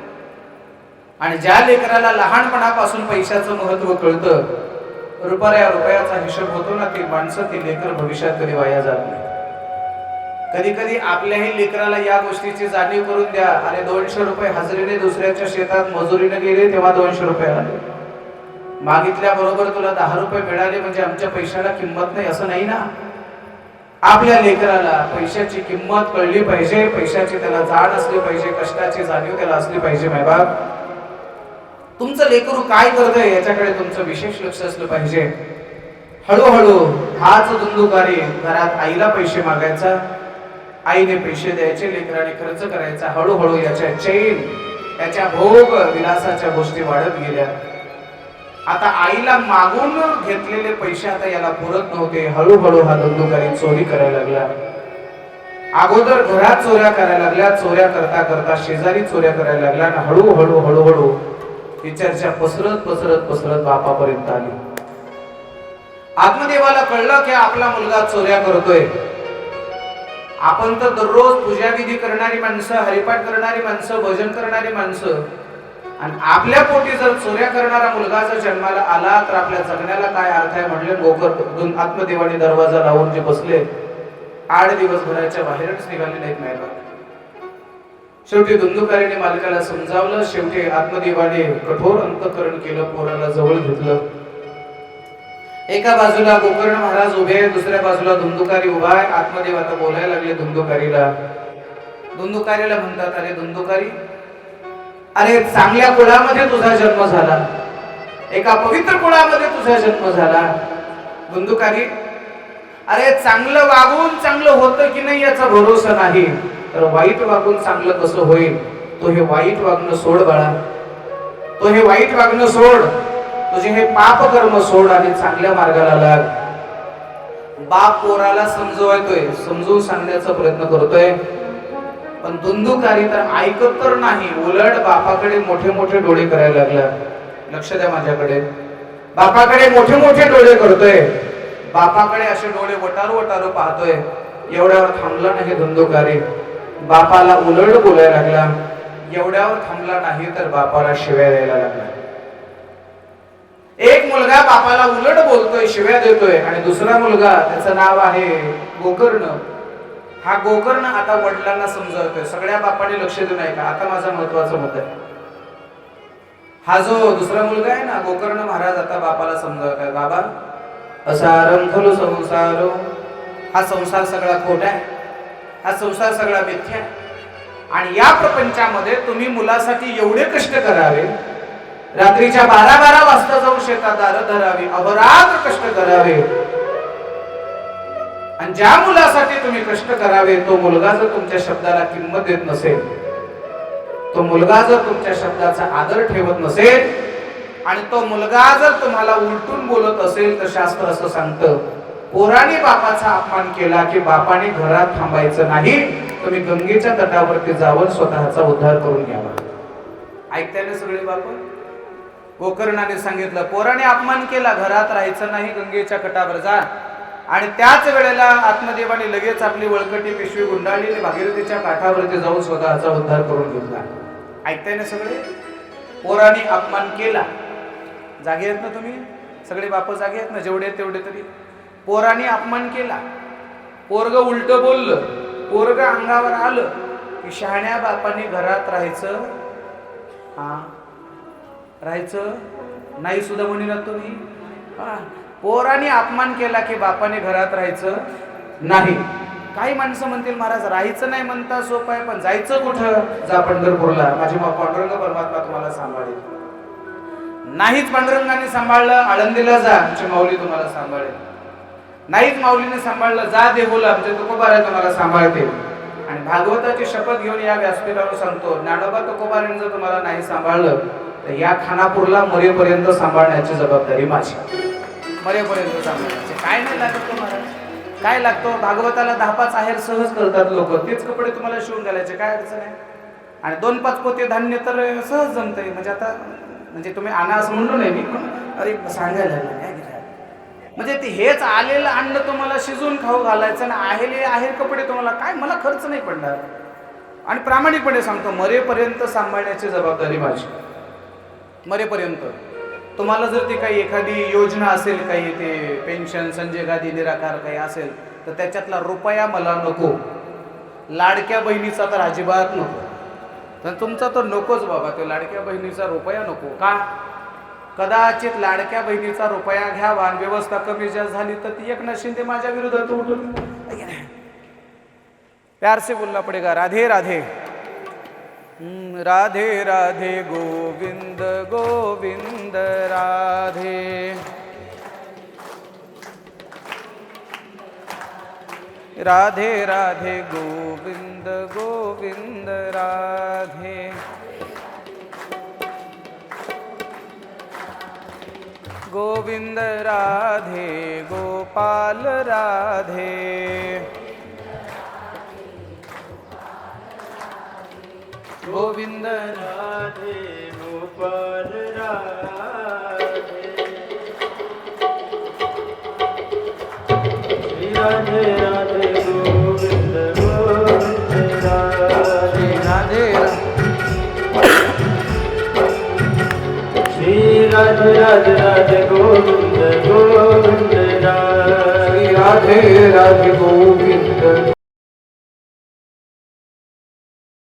आणि ज्या लेकराला लहानपणापासून पैशाचं महत्व कळतं, रुपयाचा हिशोब होतो ना, ती माणसं ती लेकर भविष्यात कधी वाया जात नाही. कधी कधी आपल्याही लेकराला या गोष्टीची जाणीव करून द्या. अरे 200 रुपये हजेरीने दुसऱ्याच्या शेतात मजुरीने गेले तेव्हा 200 रुपये आले. मागितल्याबरोबर तुला 10 रुपये मिळाले म्हणजे आमच्या पैशाला किंमत नाही असं नाही ना. आपल्या लेकराला पैशाची किंमत कळली पाहिजे, पैशाची त्याला जाण असली पाहिजे, कष्टाची जाणीव त्याला असली पाहिजे. मायबाप, तुमचं लेकरू काय करतंय याच्याकडे तुमचं विशेष लक्ष असलं पाहिजे. हळूहळू हाच धुंदुकारी घरात आईला पैसे मागायचा, आईने पैसे द्यायचे, लेकराने खर्च करायचा. हळूहळू याच्या चैन, याच्या भोग विलासाच्या गोष्टी वाढत गेल्या. आता आईला मागून घेतलेले पैसे आता याला पुरत नव्हते. हळूहळू हा धुंदुकारी चोरी करायला लागला. अगोदर घरात चोऱ्या करायला लागल्या, चोऱ्या करता करता शेजारी चोऱ्या करायला लागला आणि हळूहळू हळूहळू ही चर्चा पसरत पसरत पसरत बापापर्यंत आली. आत्मदेवाला कळलं की आपला मुलगा चोऱ्या करतोय. आपण तर दररोज पूजाविधी करणारी माणसं, हरिपाठ करणारी माणसं, भजन करणारी माणसं, आणि आपल्या पोटी जर चोऱ्या करणारा मुलगा जर जन्माला आला तर आपल्या जगण्याला काय अर्थ आहे? म्हणले गोकर आत्मदेवाने दरवाजा लावून जे बसले, 8 दिवस घराच्या बाहेरच निघाले नाहीत नाही. शेवटी धुंदुकारीने मालकाला समजावलं. शेवटी आत्मदेवाने कठोर अंतःकरण केलं, पोराला जवळ घेतलं. एका बाजूला गोकर्ण महाराज उभे आहे, दुसऱ्या बाजूला धुंदुकारी उभा आहे. आत्मदेव आता बोलायला लागले धुंदुकारीला. धुंदुकारीला म्हणतात, अरे धुंदुकारी, अरे चांगल्या कुळामध्ये तुझा जन्म झाला, एका पवित्र कुळामध्ये तुझा जन्म झाला. धुंदुकारी, अरे चांगलं वागून चांगलं होतं की नाही याचा भरोसा नाही, तर वाईट वागून चांगलं कसं होईल? तो हे वाईट वागणं सोड बाळा, तो हे वाईट वागणं सोड, तुझे हे पाप कर्म सोड आणि चांगल्या मार्गाला लाग. बाप पोराला समजवतोय, समजून सांगण्याचा प्रयत्न करतोय, पण धुंदुकारी तर ऐकत तर नाही, उलट बापाकडे मोठे मोठे डोळे करायला लागला. लक्ष द्या माझ्याकडे. बापाकडे मोठे मोठे डोळे करतोय, बापाकडे असे डोळे वटारू वटारू पाहतोय. एवढ्यावर थांबला नाही धुंदुकारी, बापाला उलट बोलायला लागला. एवढ्यावर थांबला नाही तर बापाला शिव्या द्यायला लागला. एक मुलगा बापाला उलट बोलतोय, शिव्या देतोय, आणि दुसरा मुलगा, त्याचं नाव आहे गोकर्ण. हा गोकर्ण आता वडिलांना समजावतोय. सगळ्या बापाने लक्ष देऊ नये का? आता माझा महत्वाचा मुद्दा आहे. हा जो दुसरा मुलगा आहे ना गोकर्ण महाराज, आता बापाला समजावतोय, बाबा असारं खलु संसार, हा संसार सगळा खोटा आहे, हा संसार सगळा मिथ्या आहे, आणि या प्रपंचामध्ये तुम्ही मुलासाठी एवढे कष्ट करावे, रात्रीच्या 12-12 वाजता जाऊन शेतात दारं धरावी, अहोरात्र कष्ट करावे, आणि ज्या मुलासाठी तुम्ही कष्ट करावे तो मुलगा जर तुमच्या शब्दाला किंमत देत नसेल, तो मुलगा जर तुमच्या शब्दाचा आदर ठेवत नसेल, आणि तो मुलगा जर तुम्हाला उलटून बोलत असेल, तर शास्त्र असं सांगतं, पोराने बापाचा अपमान केला की बापाने घरात थांबायचं नाही, तुम्ही गंगेच्या तटावरती जाऊन स्वतःचा उद्धार करून घ्यावा. ऐकताय ना सगळे बाप? गोकर्णाने सांगितलं, पोराने अपमान केला, घरात राहायचं नाही, गंगेच्या कटावर जा. आणि त्याच वेळेला आत्मदेवाने लगेच आपली वळकटी पिशवी गुंडाळली आणि भागीरथीच्या काठावरती जाऊन स्वतःचा उद्धार करून घेतला. ऐकताय ना सगळे? पोराने अपमान केला. जागे आहेत ना तुम्ही सगळे बाप? जागे आहेत ना जेवढे तेवढे तरी? पोराने अपमान केला, पोरग उलट बोललं, पोरग अंगावर आलं की शहाण्या बापाने घरात राहायचं, राहायचं नाही सुद्धा म्हणीनात तुम्ही. पोराने अपमान केला की बापाने घरात राहायचं नाही. काही माणसं म्हणतील, महाराज राहायचं नाही म्हणता सोपं आहे, पण जायचं कुठं? जा पंढरपूरला, माझी पांडुरंग परमात्मा तुम्हाला सांभाळेल. नाहीच पांडुरंगाने सांभाळलं, आळंदीला जा, आमची माऊली तुम्हाला सांभाळेल. नाहीच माऊलीने सांभाळलं, जा देहूला, आमचे तुकोबाराय तुम्हाला सांभाळतील. आणि भागवताची शपथ घेऊन या व्यासपीठावर सांगतो, ज्ञानोबा तुकोबारायने जर तुम्हाला नाही सांभाळलं तर या खानापूरला मरेपर्यंत सांभाळण्याची जबाबदारी माझी. मरेपर्यंत सांभाळण्याची. काय नाही लागत तुम्हाला? काय लागतो? भागवताला 10-5 आहेर सहज करतात लोक, तेच कपडे तुम्हाला शिवून घालायचे, काय अडचण आहे? आणि 2-5 पोते धान्य तर सहज जमतंय. म्हणजे आता म्हणजे तुम्ही आणा असं म्हणलो नाही मी, अरे सांगायला म्हणजे ते हेच आलेलं अन्न तुम्हाला शिजून खाऊ घालायचं आणि आहेले आहेर कपडे तुम्हाला, काय मला खर्च नाही पडणार. आणि प्रामाणिकपणे सांगतो, मरेपर्यंत सांभाळण्याची जबाबदारी माझी. मरेपर्यंत. तुम्हाला जर ती काही एखादी योजना असेल, काही ते पेन्शन, संजय गांधी निराकार काही असेल, तर त्याच्यातला रुपया मला नको. लाडक्या बहिणीचा तर अजिबात नको. तर तुमचा तर नकोच बाबा, तो लाडक्या बहिणीचा रुपया नको. का? कदाचित लाडक्या बहिणीचा रुपया घ्यावा आणि व्यवस्था कमी जास्त झाली तर ती एकनाथ शिंदे माझ्या विरोधात उठून प्यार से बोलना पडेगा, राधे राधे. राधे राधे गोविंद गोविंद राधे. राधे राधे गोविंद गोविंद राधे. गोविंद राधे गोपाल राधे. गोविंद
राधे गोपाल राधे. राधे राधे गोविंद राधे राधे राधे गोविंद गोविंद राधे
श्री राधे राधे गोविंद